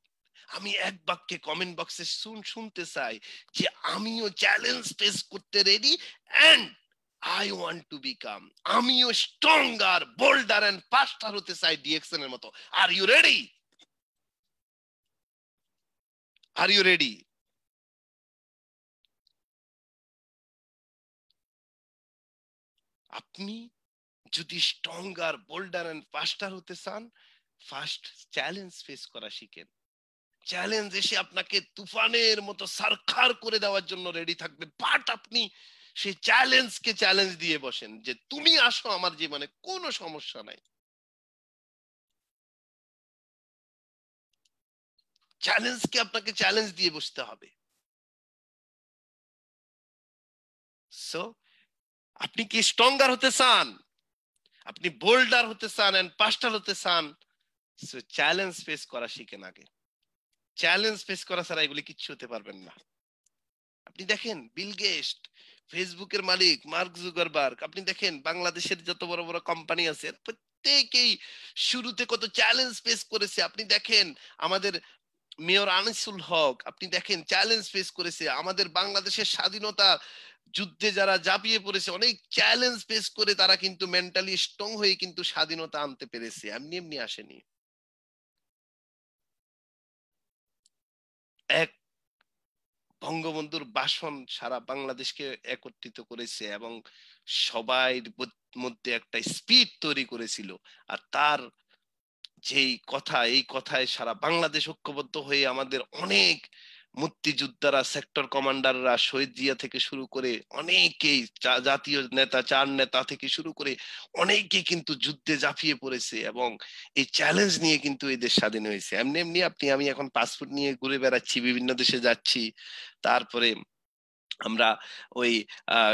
আমি এক বাক্যে কমেন্ট বক্সে শুনতে চাই যে আমিও চ্যালেঞ্জ ফেস করতে ready and I want to become, আমিও স্ট্রঙ্গার বোল্ডার এন্ড ফাস্টার হতে চাই ডিএক্সএন এর মতো। Are you ready? Are you ready? আপনি যদি স্ট্রঙ্গার বোল্ডার এন্ড ফাস্টার হতে চান, ফার্স্ট চ্যালেঞ্জ ফেস করা শিখেন। চ্যালেঞ্জ এসে আপনাকে তুফানের মতো সারখার করে দেওয়ার জন্য রেডি থাকবে, বাট আপনি সেই চ্যালেঞ্জকে চ্যালেঞ্জ দিয়ে বসেন যে তুমি আসো আমার জীবনে, কোনো সমস্যা নাই, চ্যালেঞ্জকে আপনাকে চ্যালেঞ্জ দিয়ে বসতে হবে। সো আপনি কি স্ট্রঙ্গার হতে চান, আপনি বোল্ডার হতে চান এন্ড পাস্টার হতে চান, সো চ্যালেঞ্জ ফেস করা শিখেন আগে। চ্যালেঞ্জ ফেস করা ছাড়া এগুলি কিচ্ছু হতে পারবেন না। আপনি দেখেন বিল গেটস, ফেসবুকের মালিক মার্ক জুকারবার্গ, আপনি দেখেন বাংলাদেশের যত বড় বড় কোম্পানি আছে প্রত্যেকেই শুরুতে কত চ্যালেঞ্জ ফেস করেছে। আপনি দেখেন আমাদের মেয়র আনিসুল হক, আপনি দেখেন চ্যালেঞ্জ ফেস করেছে। আমাদের বাংলাদেশের স্বাধীনতা যুদ্ধে যারা ঝাঁপিয়ে পড়েছে অনেক চ্যালেঞ্জ ফেস করে তারা কিন্তু মেন্টালি স্ট্রং হয়ে কিন্তু স্বাধীনতা আনতে পেরেছে, এমনি এমনি আসেনি। এক বঙ্গবন্ধুর ভাষণ সারা বাংলাদেশকে একত্রিত করেছে এবং সবাই মধ্যে একটা স্পিড তৈরি করেছিল। আর তার যেই কথা, এই কথায় সারা বাংলাদেশ ঐক্যবদ্ধ হয়ে আমাদের অনেক মুক্তিযোদ্ধারা, সেক্টর কমান্ডাররা, শহীদ জিয়া থেকে শুরু করে অনেকেই, জাতীয় নেতা, চার নেতা থেকে শুরু করে অনেকেই কিন্তু যুদ্ধে ঝাঁপিয়ে পড়েছে এবং এই চ্যালেঞ্জ নিয়ে কিন্তু এই দেশ স্বাধীন হয়েছে। এমনি এমনি আমি এখন পাসপোর্ট নিয়ে ঘুরে বেড়াচ্ছি, বিভিন্ন দেশে যাচ্ছি, তারপরে আমরা ওই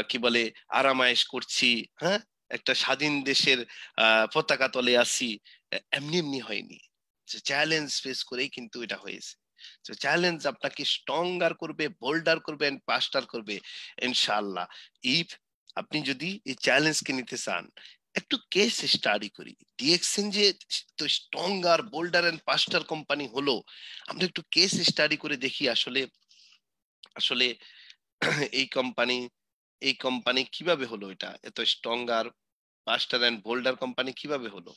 কি বলে আরামায়েশ করছি, হ্যাঁ, একটা স্বাধীন দেশের পতাকা তলে আছি। এমনি এমনি হয়নি, চ্যালেঞ্জ ফেস করেই কিন্তু এটা হয়েছে। তো চ্যালেঞ্জ আপনাকে স্ট্রঙ্গার করবে, বোল্ডার করবে এন্ড পাস্টার করবে ইনশাআল্লাহ। ইফ আপনি যদি এই চ্যালেঞ্জকে নিতে চান, একটু কেস স্টাডি করি। ডিএক্সএন যে তো stronger, bolder and faster company হলো, আমরা একটু কেস স্টাডি করে দেখি আসলে আসলে এই কোম্পানি এই কোম্পানি কিভাবে হলো, এটা এত stronger, faster and bolder company কিভাবে হলো।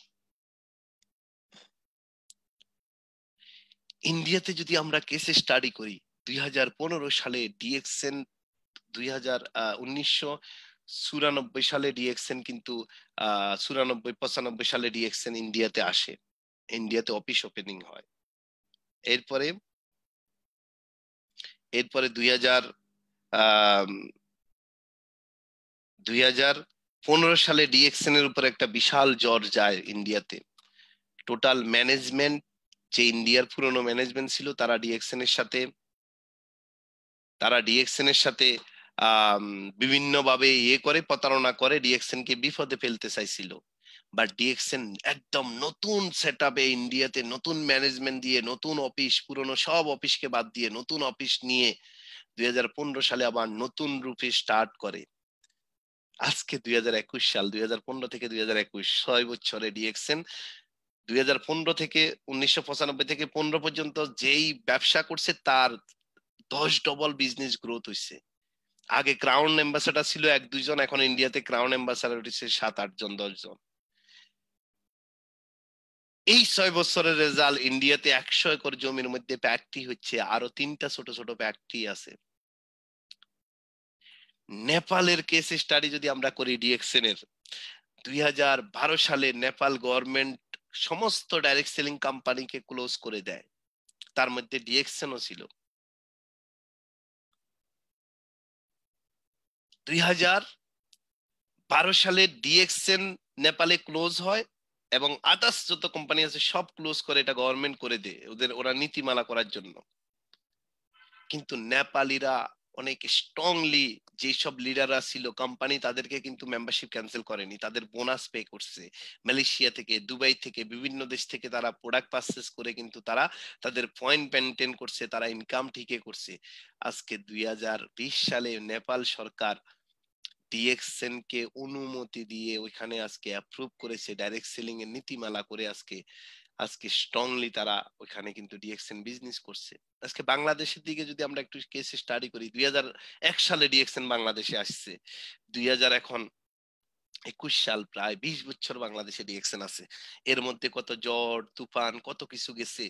ইন্ডিয়াতে যদি আমরা কেস স্টাডি করি, 2015 সালে ডিএক্সএন, 1994 সালে ডিএক্সএন কিন্তু 94-95 সালে ডিএক্সএন ইন্ডিয়াতে আসে, ইন্ডিয়াতে অফিস ওপেনিং হয়। এরপরে এরপরে 2015 সালে ডিএক্সএন এর উপর একটা বিশাল জ্বর যায় ইন্ডিয়াতে। টোটাল ম্যানেজমেন্ট, যে ইন্ডিয়ার পুরনো ম্যানেজমেন্ট ছিল, তারা ডিএক্সএন এর সাথে বিভিন্ন ভাবে করে প্রতারণা করে ডিএক্সএন কে বিপদে ফেলতে চাইছিল। বাট ডিএক্সএন একদম নতুন সেটআপে ইন্ডিয়াতে নতুন ম্যানেজমেন্ট দিয়ে, নতুন অফিস, পুরনো সব অফিসকে বাদ দিয়ে নতুন অফিস নিয়ে 2015 সালে আবার নতুন রূপে স্টার্ট করে। আজকে 2021 সাল, 2015 থেকে 2021, 6 বছরে ডিএক্সএন 2015 থেকে 1995 থেকে 15 পর্যন্ত যেই ব্যবসা করছে তার 10 ডবল বিজনেস গ্রোথ হয়েছে। আগে ক্রাউন অ্যাম্বাসাডার ছিল 1-2 জন, এখন ইন্ডিয়াতে ক্রাউন অ্যাম্বাসাডার হচ্ছে 7-8 জন, 10 জন। এই 6 বছরের রেজাল্ট, ইন্ডিয়াতে 100 একর জমির মধ্যে ফ্যাক্টরি হচ্ছে, আরো 3টা ছোট ছোট ফ্যাক্টরি আছে। নেপালের কেস স্টাডি যদি আমরা করি ডিএক্সএন এর, 2012 সালে নেপাল গভর্নমেন্ট সমস্ত ডাইরেক্ট সেলিং কোম্পানিকে ক্লোজ করে দেয়, তার মধ্যে ডিএক্সএনও ছিল। 2012 সালে ডিএক্সএন নেপালে ক্লোজ হয় এবং আদার্স যত কোম্পানি আছে সব ক্লোজ করে, এটা গভর্নমেন্ট করে দেয় ওরা নীতিমালা করার জন্য। কিন্তু নেপালিরা অনেক স্ট্রংলি, যেসব লিডাররা ছিল কোম্পানি, তাদেরকে কিন্তু মেম্বারশিপ ক্যান্সেল করেনি, তাদের বোনাস পে করছে। মালয়েশিয়া থেকে, দুবাই থেকে, বিভিন্ন দেশ থেকে তারা প্রোডাক্ট পারচেস করে কিন্তু তারা তাদের পয়েন্ট মেনটেন করছে, তারা ইনকাম ঠিকই করছে। আজকে 2020 সালে নেপাল সরকার ডিএক্সএন কে অনুমতি দিয়ে ওইখানে আজকে অ্যাপ্রুভ করেছে, ডাইরেক্ট সেলিং এর নীতিমালা করে আজকে আজকে স্ট্রংলি তারা ওইখানে কিন্তু ডিএক্সএন বিজনেস করছে। আজকে বাংলাদেশের দিকে যদি আমরা একটু কেস স্টাডি করি, 2001 সালে ডিএক্সএন বাংলাদেশে আসছে, 2021 সাল, প্রায় 20 বছর বাংলাদেশে ডিএক্সএন আছে। এর মধ্যে কত ঝড় তুফান, কত কিছু গেছে।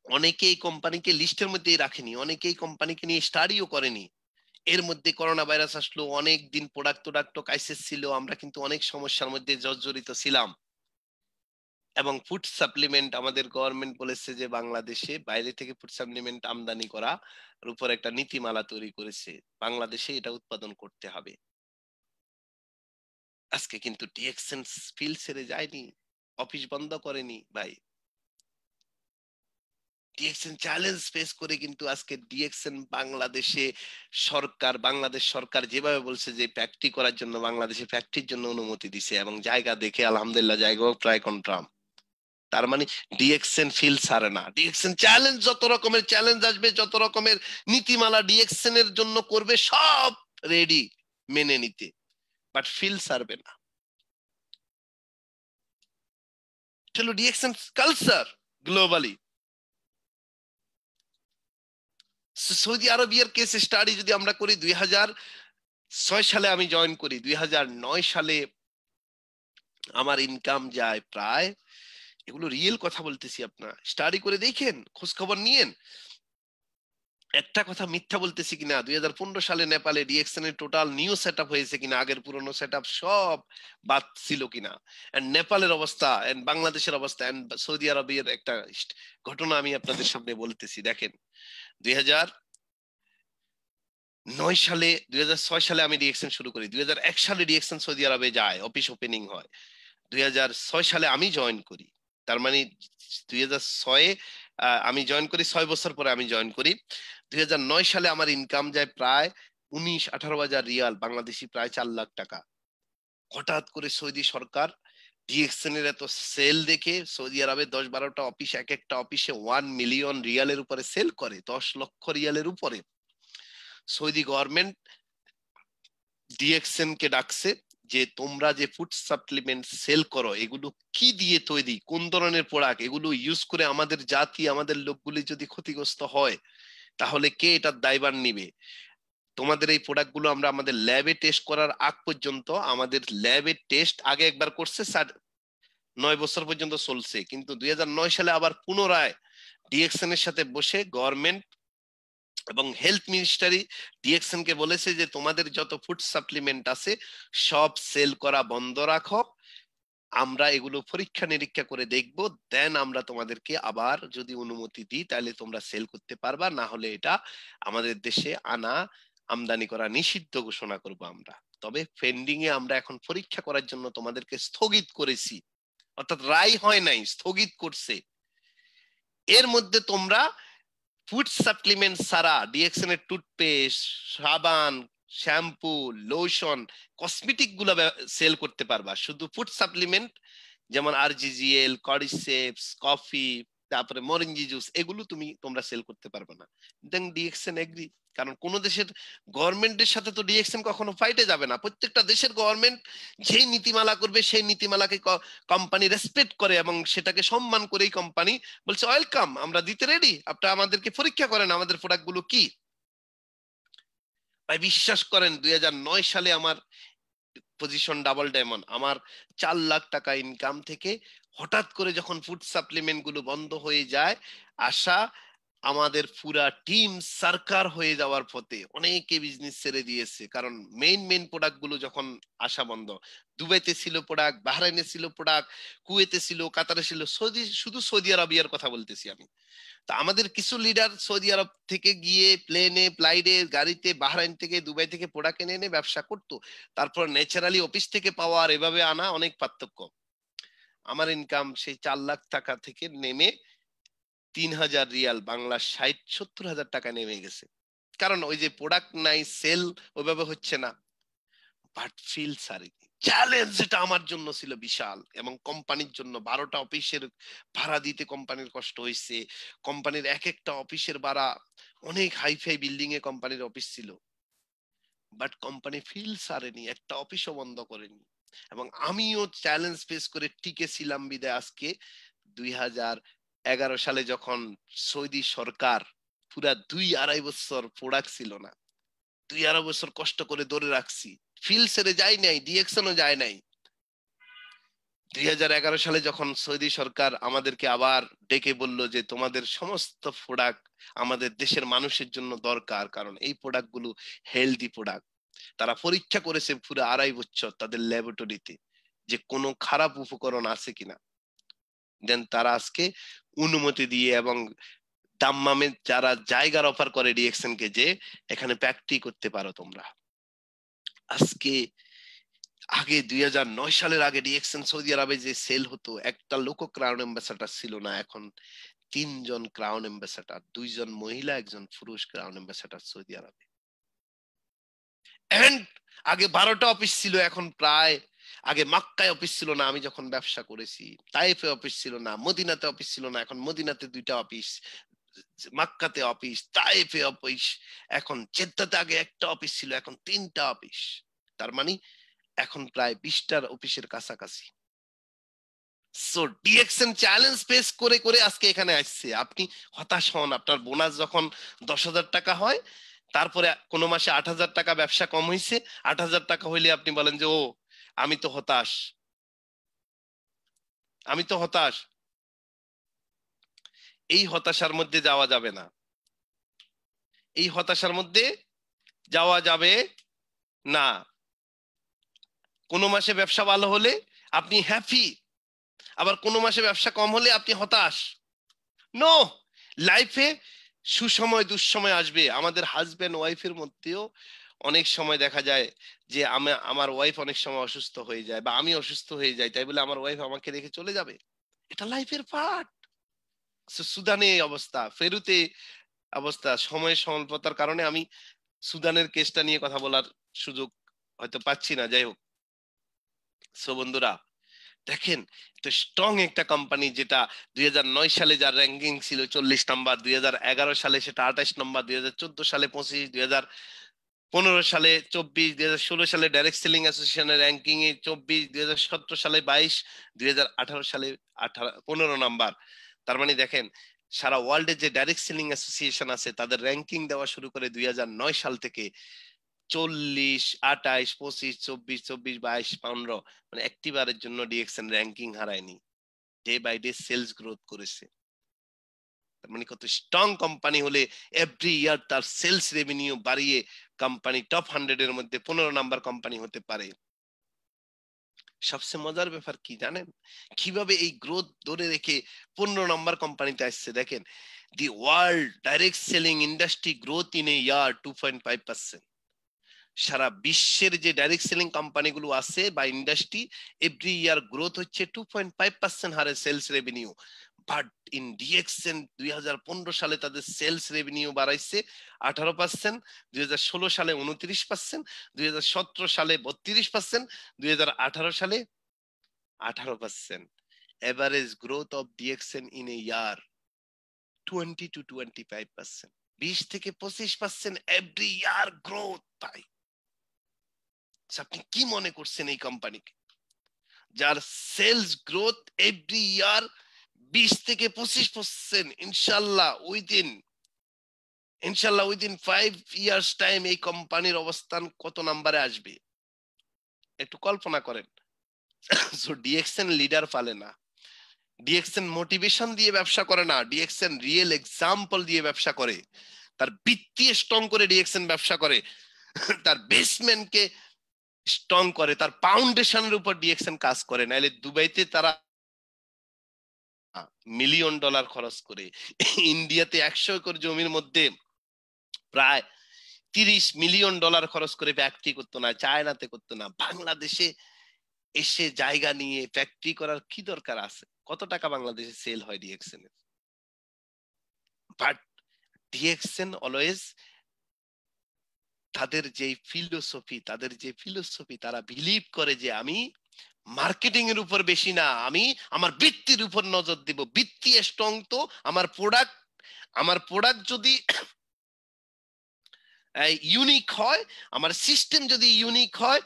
অনেকেই কোম্পানিকে লিস্টের মধ্যেই রাখেনি, অনেকেই কোম্পানিকে নিয়ে স্টাডিও করেনি। এর মধ্যে করোনা ভাইরাস আসলো, অনেক দিন প্রোডাক্ট ক্রাইসিস ছিল, আমরা কিন্তু অনেক সমস্যার মধ্যে জর্জরিত ছিলাম। এবং ফুড সাপ্লিমেন্ট, আমাদের গভর্নমেন্ট বলেছে যে বাংলাদেশে বাইরে থেকে ফুড সাপ্লিমেন্ট আমদানি করা উপর একটা নীতিমালা তৈরি করেছে, বাংলাদেশে এটা উৎপাদন করতে হবে। আজকে কিন্তু ডিএক্সএন ফিল ছেড়ে যায়নি, অফিস বন্ধ করেনি ভাই। ডিএক্সএন চ্যালেঞ্জ ফেস করে কিন্তু আজকে ডিএক্সএন বাংলাদেশে বাংলাদেশ সরকার যেভাবে বলছে যে ফ্যাক্টরি করার জন্য বাংলাদেশে ফ্যাক্টরির জন্য অনুমতি দিছে, এবং জায়গা দেখে আলহামদুলিল্লাহ জায়গাও প্রায় কনফার্ম। তার মানে ডিএক্সএন ফিল ছাড়ে না। ডিএক্সএন চ্যালেঞ্জ, যত রকমের চ্যালেঞ্জ আসবে, যত রকমের নীতিমালা ডিএক্সএন এর জন্য করবে, সব রেডি মেনে নিতে, বাট ফিল ছাড়বে না। চলো ডিএক্সএন কালচার গ্লোবালি। সৌদি আরবিয়ার কেস স্টাডি যদি আমরা করি, 2006 সালে আমি জয়েন করি, 2009 সালে আমার ইনকাম যায় প্রায়, এগুলো রিয়েল কথা বলতেছি, আপনার স্টাডি করে দেখেন, খোঁজ খবর নিয়েন, একটা কথা মিথ্যা বলতেছি কিনা। 2015 সালে নেপালে ডিএক্সএন এর টোটাল নিউ সেটআপ হয়েছে কিনা, আগের পুরনো সেটআপ সব বাদ ছিল কিনা, এন্ড নেপালের অবস্থা, এন্ড বাংলাদেশের অবস্থা, এন্ড সৌদি আরবের একটা ঘটনা আমি আপনাদের সামনে বলতেছি। দেখেন 2006 সালে আমি ডিএক্সএন শুরু করি, 2001 সালে ডিএক্সএন সৌদি আরবে যায়, অফিস ওপেনিং হয়, 2006 সালে আমি জয়েন করি। তার মানে 2006 আমি জয়েন করি, 6 বছর পরে আমি জয়েন করি। 2009 সালে আমার ইনকাম যায় প্রায় 18-18 হাজার রিয়াল, বাংলাদেশি প্রায় 4 লাখ টাকা। হঠাৎ করে সৌদি সরকার ডিএক্সএন এর এত সেল দেখে, সৌদি আরবে 10-12টা অফিস, এক একটা অফিসে 1 মিলিয়ন রিয়ালের উপরে সেল করে, 10 লক্ষ রিয়ালের উপরে। সৌদি গভর্নমেন্ট ডিএক্সএন কে ডাকছে যে তোমরা যে ফুড সাপ্লিমেন্ট সেল করো, এগুলো কি দিয়ে তৈরি, কোন ধরনের প্রোডাক্ট, এগুলো ইউজ করে আমাদের জাতি, আমাদের লোকগুলি যদি ক্ষতিগ্রস্ত হয়, তাহলে কে এটার দায়ভার নিবে? তোমাদের এই প্রোডাক্ট গুলো আমরা আমাদের ল্যাবে টেস্ট করার আগ পর্যন্ত, আমাদের ল্যাবে টেস্ট আগে একবার করছে, 9 বছর পর্যন্ত চলছে, কিন্তু 2009 সালে আবার পুনরায় ডিএক্সএন এর সাথে বসে গভর্নমেন্ট এবং হেলথ মিনিস্টারি ডিএক্সএন কে বলেছে যে তোমাদের যত ফুড সাপ্লিমেন্ট আছে সব সেল করা বন্ধ রাখো, আমরা এগুলো পরীক্ষা নিরীক্ষা করে দেখবো, দেন আমরা তোমাদেরকে আবার যদি অনুমতি দিই তাহলে তোমরা সেল করতে পারবা, না হলে এটা আমাদের দেশে আনা আমদানি করা নিষিদ্ধ ঘোষণা করব আমরা। তবে পেন্ডিং এ আমরা এখন পরীক্ষা করার জন্য তোমাদেরকে স্থগিত করেছি, অর্থাৎ রায় হয় নাই, স্থগিত করছে। এর মধ্যে তোমরা ফুড সাপ্লিমেন্ট ছাড়া ডিএক্সএন এর টুথপেস্ট, সাবান, শ্যাম্পু, লোশন, কসমেটিক গুলো সেল করতে পারবা। শুধু ফুড সাপ্লিমেন্ট যেমন আরজিজিএল, কর্ডিসেপস, কফি, তারপরে মরিঞ্জি জুস, এগুলো তোমরা সেল করতে পারবে না। দেন ডিএক্সএন এগ্রি, কারণ কোন দেশের গভর্নমেন্টের সাথে তো ডিএক্সএন কখনো ফাইটে যাবে না। প্রত্যেকটা দেশের গভর্নমেন্ট যেই নীতিমালা করবে সেই নীতিমালাকে কোম্পানি রেসপেক্ট করে এবং সেটাকে সম্মান করেই কোম্পানি বলছে ওয়েলকাম, আমরা দিতে রেডি, আপনারা আমাদেরকে পরীক্ষা করেন আমাদের প্রোডাক্ট গুলো কি। ভাই বিশ্বাস করেন 2009 সালে আমার পজিশন ডাবল ডায়মন্ড, আমার 4 লাখ টাকা ইনকাম থেকে হঠাৎ করে যখন ফুড সাপ্লিমেন্ট গুলো বন্ধ হয়ে যায়, আশা আমাদের পুরা টিম সরকার হয়ে যাওয়ার পথে, অনেকে বিজনেস ছেড়ে দিয়েছে, কারণ মেইন প্রোডাক্ট গুলো যখন আসা বন্ধ। দুবাইতে ছিল প্রোডাক্ট, বাহরাইনে ছিল প্রোডাক্ট, কুয়েতে ছিল, কাতারে ছিল, শুধু সৌদি আরবিয়ার কথা বলতেছি আমি। তা আমাদের কিছু লিডার সৌদি আরব থেকে গিয়ে প্লেনে, ফ্লাইটে, গাড়িতে বাহরাইন থেকে, দুবাই থেকে প্রোডাক্ট এনে এনে ব্যবসা করতো। তারপর ন্যাচারালি অফিস থেকে পাওয়া আর এভাবে আনা অনেক পার্থক্য। আমার ইনকাম সেই 4 লাখ টাকা থেকে নেমে 3,000 রিয়াল, বাংলা 60-70 হাজার টাকা নেমে গেছে। কারণ ওই যে প্রোডাক্ট নাই, সেল ওইভাবে হচ্ছে না। বাট ফিল সারি চ্যালেঞ্জ, এটা আমার জন্য ছিল বিশাল, এবং কোম্পানির জন্য 12টা অফিসের ভাড়া দিতে কোম্পানির কষ্ট হয়েছে। কোম্পানির এক একটা অফিসের ভাড়া, অনেক হাইফাই বিল্ডিং এ কোম্পানির অফিস ছিল, বাট কোম্পানি ফিল সারেনি, একটা অফিসও বন্ধ করেনি। এবং আমিও চ্যালেঞ্জ ফেস করে টিকেছিলাম বিদায় আজকে 2011 সালে যখন সৌদি সরকার পুরা 2-2.5 বছর প্রোডাক্ট ছিল না, 2-2.5 বছর কষ্ট করে ধরে রাখছি, ফিল সেরে যায় নাই, ডিএক্সনও যায় নাই। 2011 সালে যখন সৌদি সরকার আমাদেরকে আবার ডেকে বলল যে তোমাদের সমস্ত প্রোডাক্ট আমাদের দেশের মানুষের জন্য দরকার, কারণ এই প্রোডাক্ট গুলো হেলদি প্রোডাক্ট। তারা পরীক্ষা করেছে পুরো 2.5 বছর তাদের ল্যাবরেটরিতে যে কোনো খারাপ উপকরণ আছে কিনা, দেন তারা আজকে অনুমতি দিয়ে এবং দাম্মামে যারা জায়গার অফার করে ডিএক্সএন কে যে এখানে ফ্যাক্টরি করতে পারো তোমরা। আজকে আগে 2009 সালের আগে ডিএক্সএন সৌদি আরবে যে সেল হতো, একটা লোক ক্রাউন অ্যাম্বাসাডার ছিল না, এখন 3 জন ক্রাউন অ্যাম্বাসেডর, 2 জন মহিলা, 1 জন পুরুষ ক্রাউন অ্যাম্বাসেডর সৌদি আরবে। এন্ড আগে 12টা অফিস ছিল, এখন প্রায়, আগে মক্কায় অফিস ছিল না আমি যখন ব্যবসা করেছি, তাইফে অফিস ছিল না, মদিনাতে অফিস ছিল না, এখন মদিনাতে 2টা অফিস, মক্কাতে অফিস, তাইফে অফিস, এখন জেদ্দাতে আগে একটা অফিস ছিল, এখন 3টা অফিস। তার মানে এখন প্রায় 20টার অফিসের কাছাকাছি। সো ডিএক্সএন চ্যালেঞ্জ ফেস করে করে আজকে এখানে আসছে। আপনি হতাশ হন, আপনার বোনাস যখন 10,000 টাকা হয়, তারপরে কোনো মাসে 8,000 টাকা ব্যবসা কম হয়েছে, 8,000 টাকা হইলে আপনি বলেন যে ও আমি তো হতাশ, আমি তো হতাশ। এই হতাশার মধ্যে যাওয়া যাবে না, এই হতাশার মধ্যে যাওয়া যাবে না। কোনো মাসে ব্যবসা ভালো হলে আপনি হ্যাপি, আবার কোনো মাসে ব্যবসা কম হলে আপনি হতাশ। নো, লাইফে সুসময় দুঃসময় আসবে। আমাদের হাজবেন্ড ওয়াইফের মধ্যেও অনেক সময় দেখা যায় যে আমার ওয়াইফ অনেক সময় অসুস্থ হয়ে যায়, বা আমি অসুস্থ হয়ে যাই, তাই বলে আমার ওয়াইফ আমাকে রেখে চলে যাবে? এটা লাইফের পার্ট। সুদানে এই অবস্থা, ফেরুতে অবস্থা, সময়ের স্বল্পতার কারণে আমি সুদানের কেসটা নিয়ে কথা বলার সুযোগ হয়তো পাচ্ছি না। যাই হোক, সো বন্ধুরা দেখেন, তো স্ট্রং একটা কোম্পানি, যেটা 2009 সালে যার র্যাঙ্কিং ছিল 40 নাম্বার, 2011 সালে সেটা 28 নাম্বার, 2014 সালে 25, 2015 সালে 24, 2016 সালে ডাইরেক্ট সেলিং অ্যাসোসিয়েশনের র্যাঙ্কিং এ 24, 2017 সালে 22, 2018 সালে 15 নাম্বার। তার মানে দেখেন, সারা ওয়ার্ল্ডে যে ডাইরেক্ট সেলিং অ্যাসোসিয়েশন আছে তাদের র্যাঙ্কিং দেওয়া শুরু করে 2009 সাল থেকে 40, 28, 25, 24, 24, 22, 15, মানে একটি বারের জন্য ডিএক্সএন র্যাঙ্কিং হারায়নি, day by day sales growth করেছে। তার মানে কত স্ট্রং কোম্পানি হলে এভরি ইয়ার তার সেলস রেভিনিউ বাড়িয়ে কোম্পানি টপ 100 এর মধ্যে 15 নাম্বার কোম্পানি হতে পারে। সবচেয়ে মজার ব্যাপার কি জানেন, কিভাবে এই গ্রোথ ধরে রেখে 15 নাম্বার কোম্পানিতে আসছে? দেখেন, the world direct selling industry growth in a year 2.5%। সারা বিশ্বের যে ডাইরেক্ট সেলিং কোম্পানিগুলো আছে বা ইন্ডাস্ট্রি, এভরি ইয়ার গ্রোথ হচ্ছে 2.5% হারে sales revenue. But in DXN 2015 সালে তাদের সেলস রেভিনিউ বাড়াইছে 18%, 2016 সালে 29%, 2017 সালে 32%, 2018 সালে 18%। Average growth of DXN in a year 20 to 25%, 20 থেকে 25% এভরি ইয়ার গ্রোথ পাই। আপনি কি মনে করছেন এই কোম্পানিকে, যার সেলস গ্রোথ এভরি ইয়ার 20 থেকে 25%, ইনশাল্লাহ উইদিন 5 ইয়ার্স টাইম এই কোম্পানির অবস্থান কত নাম্বারে আসবে একটু কল্পনা করেন। সো ডিএক্সএন লিডার পালে না, ডিএক্সএন মোটিভেশন দিয়ে ব্যবসা করে না, ডিএক্সএন রিয়েল এক্সাম্পল দিয়ে ব্যবসা করে। তার ভিত্তি স্ট্রং করে ডিএক্সএন ব্যবসা করে, তার বেসমেন্টকে স্ট্রং করে, তার ফাউন্ডেশনের উপর ডিএক্সএন কাজ করে। নাইলে দুবাইতে তারা মিলিয়ন ডলার খরচ করে, ইন্ডিয়াতে 100 একর জমির মধ্যে প্রায় 30 মিলিয়ন ডলার খরচ করে ফ্যাক্টরি করতো না, চায়নাতে করতো না, বাংলাদেশে এসে জায়গা নিয়ে ফ্যাক্টরি করার কি দরকার আছে? কত টাকা বাংলাদেশে সেল হয় ডিএক্সএন এর? বাট ডিএক্সএন অলওয়েজ তাদের যে ফিলোসফি তারা বিলিভ করে যে আমি মার্কেটিং এর উপর বেশি না, আমি আমার বৃত্তির উপর নজর দিব। বৃত্তি স্ট্রং তো আমার প্রোডাক্ট যদি ইউনিক হয়, আমার সিস্টেম যদি ইউনিক হয়,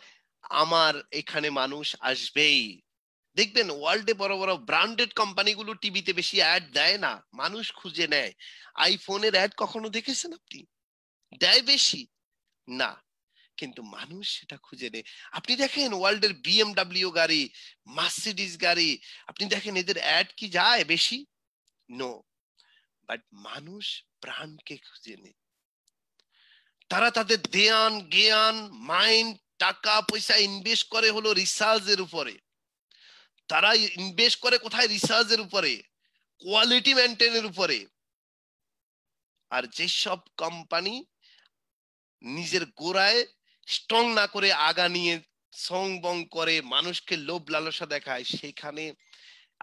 আমার এখানে মানুষ আসবেই। দেখবেন ওয়ার্ল্ডে বড় বড় ব্র্যান্ডেড কোম্পানিগুলো টিভিতে বেশি অ্যাড দেয় না, মানুষ খুঁজে নেয়। আইফোনের অ্যাড কখনো দেখেছেন আপনি? দেয় বেশি না, কিন্তু মানুষ সেটা খুঁজে নেয়। আপনি দেখেন ওয়ার্ল্ডের বিএমডব্লিউ গাড়ি, মার্সিডিজ গাড়ি, আপনি দেখেন এদের অ্যাড কি যায় বেশি? নো। বাট মানুষ ব্র্যান্ডকে খুঁজে নেয়। তারা তাদের ধ্যান জ্ঞান মাইন্ড টাকা পয়সা ইনভেস্ট করে হলো রিসার্চের উপরে। তারা ইনভেস্ট করে কোথায়? রিসার্চের উপরে, কোয়ালিটি মেনটেনের উপরে। আর যেসব কোম্পানি নিজের গোড়ায় স্ট্রং না করে আগা নিয়ে সং বং করে মানুষকে লোভ লালসা দেখায়, সেখানে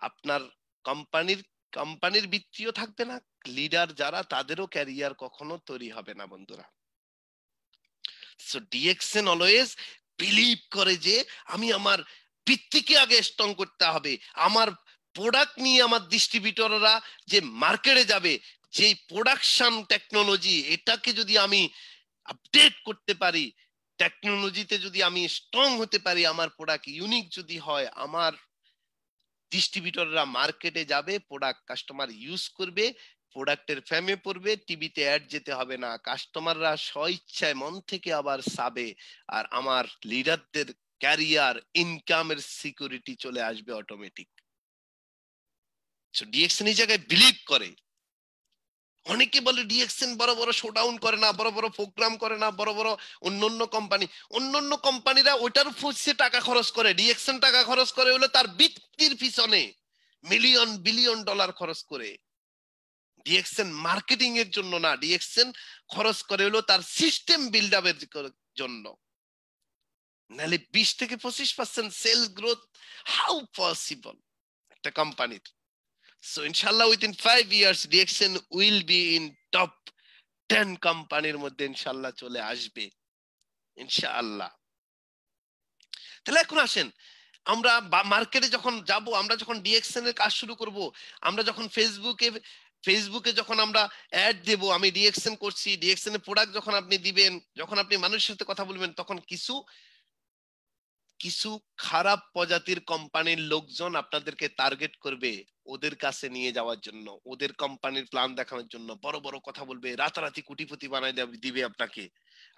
আপনার কোম্পানির কোম্পানির বিত্তীয় থাকবে না, লিডার যারা তাদেরও ক্যারিয়ার কখনো তৈরি হবে না বন্ধুরা। সো ডিএক্সএন অলওয়েজ বিলিভ করে যে আমি আমার ভিত্তিকে আগে স্ট্রং করতে হবে। আমার প্রোডাক্ট নিয়ে আমার ডিস্ট্রিবিউটররা যে মার্কেটে যাবে, যে প্রোডাকশন টেকনোলজি, এটাকে যদি আমি আপডেট করতে পারি, টেকনোলজিতে যদি আমি স্ট্রং হতে পারি, আমার প্রোডাক্ট ইউনিক যদি হয়, আমার ডিস্ট্রিবিউটররা মার্কেটে যাবে, প্রোডাক্ট কাস্টমার ইউজ করবে, প্রোডাক্টের ফ্যামে পড়বে, টিভিতে অ্যাড যেতে হবে না, কাস্টমাররা স্বইচ্ছায় মন থেকে আবার সাবে, আর আমার লিডারদের ক্যারিয়ার ইনকামের সিকিউরিটি চলে আসবে অটোমেটিক। সো ডিএক্সএন এই জায়গায় বিলিভ করে। অনেকে বলে ডিএক্সএন বড় বড় শোডাউন করে না, বড় বড় প্রোগ্রাম করে না, বড় বড় অন্যান্য কোম্পানিরা ওইটার ফুসে টাকা খরচ করে, ডিএক্সএন টাকা খরচ করে হলো তার ভিত্তির পিছনে মিলিয়ন বিলিয়ন ডলার খরচ করে। ডিএক্সএন মার্কেটিং এর জন্য না, ডিএক্সএন খরচ করে হলো তার সিস্টেম বিল্ড আপের জন্য। নাহলে 20 থেকে 25% সেলস গ্রোথ হাউ পসিবল একটা কোম্পানির? So inshallah within 5 years DXN will be in top 10 কোম্পানির মধ্যে ইনশাআল্লাহ চলে আসবে ইনশাআল্লাহ। তাহলে এখন আসেন, আমরা মার্কেটে যখন যাব, আমরা যখন ডিএক্সএন এর কাজ শুরু করব, আমরা যখন ফেসবুকে যখন আমরা অ্যাড দেব, আমি ডিএক্সএন করছি, ডিএক্সএন এর প্রোডাক্ট যখন আপনি দিবেন, যখন আপনি মানুষের সাথে কথা বলবেন, তখন কিছু খারাপ প্রজাতির কোম্পানির লোকজন আপনাদেরকে টার্গেট করবে ওদের কাছে নিয়ে যাওয়ার জন্য, ওদের কোম্পানির প্ল্যান দেখানোর জন্য বড় বড় কথা বলবে, রাতারাতি কোটিপতি বানাই দিবে আপনাকে।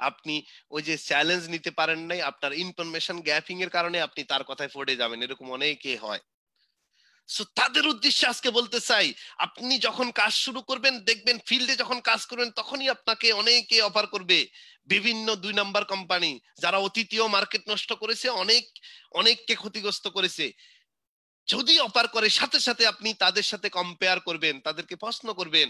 আপনি ওই যে চ্যালেঞ্জ নিতে পারেন নাই, আপনার ইনফরমেশন গ্যাপিং এর কারণে আপনি তার কথায় পড়ে যাবেন, এরকম অনেকে হয়। সো তাদের উদ্দেশ্যে আজকে বলতে চাই, আপনি যখন কাজ শুরু করবেন, দেখবেন ফিল্ডে যখন কাজ করবেন, তখনই আপনাকে অনেকে অফার করবে, বিভিন্ন 2 নাম্বার কোম্পানি যারা অতীতীয় মার্কেট নষ্ট করেছে, অনেককে ক্ষতিগ্রস্ত করেছে। যদি অফার করে, সাথে সাথে আপনি তাদের সাথে কম্পেয়ার করবেন, তাদেরকে প্রশ্ন করবেন,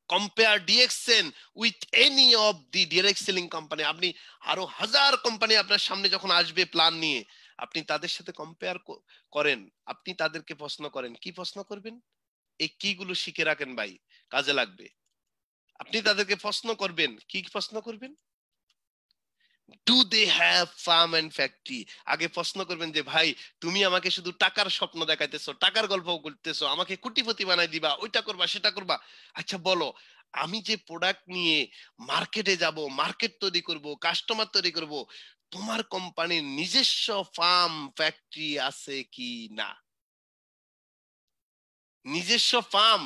compare DXN with any of the direct selling company. আপনি আরো 1000 কোম্পানি আপনার সামনে যখন আসবে প্ল্যান নিয়ে, আপনি তাদের সাথে কম্পেয়ার করেন, আপনি তাদেরকে প্রশ্ন করেন। কি প্রশ্ন করবেন? এই কিগুলো শিখে রাখেন ভাই, কাজে লাগবে। আপনি তাদেরকে প্রশ্ন করবেন, কি প্রশ্ন করবেন? Do they have farm and factory? আগে প্রশ্ন করবেন যে ভাই, তুমি আমাকে শুধু টাকার স্বপ্ন দেখাইতেছো, টাকার গল্প করতেছো, আমাকে কোটিপতি বানাই দিবা, ওইটা করবা সেটা করবা। আচ্ছা বলো, আমি যে প্রোডাক্ট নিয়ে মার্কেটে যাব, মার্কেট তৈরি করব, কাস্টমার তৈরি করব, তোমার কোম্পানির নিজস্ব ফার্ম ফ্যাক্টরি আছে কি না? নিজস্ব ফার্ম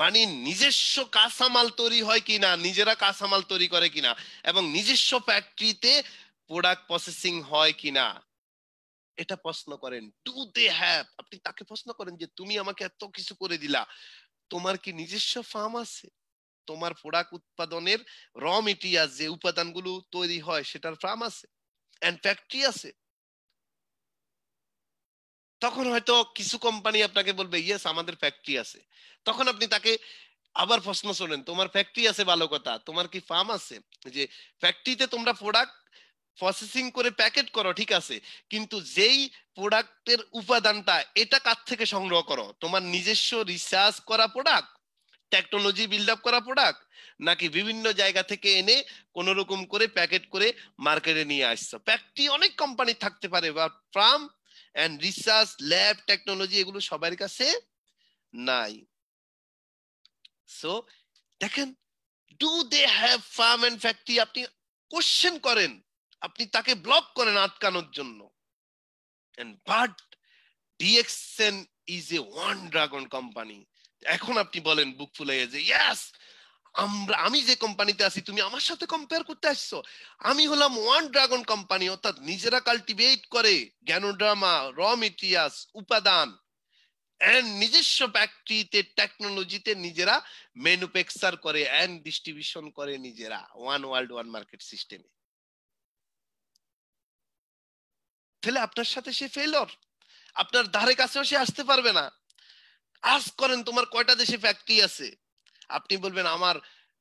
মানে নিজস্ব কাঁচামাল তৈরি হয় কিনা, নিজেরা কাঁচামাল তৈরি করে কিনা, এবং নিজস্ব ফ্যাক্টরিতে প্রোডাক্ট প্রসেসিং হয় কিনা, এটা প্রশ্ন করেন। Do they have? আপনি তাকে প্রশ্ন করেন যে তুমি আমাকে এত কিছু করে দিলা, তোমার কি নিজস্ব ফার্ম আছে? তোমার প্রোডাক্ট উৎপাদনের র মেটেরিয়াল যে উপাদানগুলো তৈরি হয় সেটার ফার্ম আছে এন্ড ফ্যাক্টরি আছে? তখন হয়তো কিছু কোম্পানি আপনাকে বলবে ইয়েস আমাদের ফ্যাক্টরি আছে। তখন আপনি তাকে আবার প্রশ্ন শোনেন, তোমার ফ্যাক্টরি আছে ভালো কথা, তোমার কি ফার্ম আছে? যে ফ্যাক্টরিতে তোমরা প্রোডাক্ট প্রসেসিং করে প্যাকেট করো ঠিক আছে, কিন্তু যেই প্রোডাক্টের উপাদানটা, এটা কার থেকে সংগ্রহ করো? তোমার নিজস্ব রিসার্চ করা প্রোডাক্ট, টেকনোলজি বিল্ড আপ করা প্রোডাক্ট, নাকি বিভিন্ন জায়গা থেকে এনে কোন রকম করে প্যাকেট করে মার্কেটে নিয়ে আসছো? ফ্যাক্টরি অনেক কোম্পানি থাকতে পারে, বা farm and research lab technology এগুলো সবার কাছে নাই। সো দেখেন, do they have farm and factory? আপনি কোশ্চেন করেন, আপনি তাকে ব্লক করেন আটকানোর জন্য। But DXN is a one dragon company. এখন আপনি বলেন বুক ফুলাইয়ে যে ইয়েস, আমি যে কোম্পানিতে আছি তুমি আমার সাথে কম্পেয়ার করতে আসছো? আমি হলাম ওয়ান ড্রাগন কোম্পানি, অর্থাৎ নিজেরা কাল্টিভেট করে জ্ঞানোড্রামা, র মেটেরিয়ালস, উপাদান, এন্ড নিজস্ব ফ্যাক্টরিতে টেকনোলজিতে নিজেরা ম্যানুফ্যাকচার করে এন্ড ডিস্ট্রিবিউশন করে নিজেরা, ওয়ান ওয়ার্ল্ড ওয়ান মার্কেট সিস্টেমে। তাহলে আপনার সাথে সে ফেলর, আপনার ধারে কাছেও সে আসতে পারবে না। আজ করেন তোমার কয়টা দেশে ফ্যাক্টরি আছে? আপনি বলবেন আমার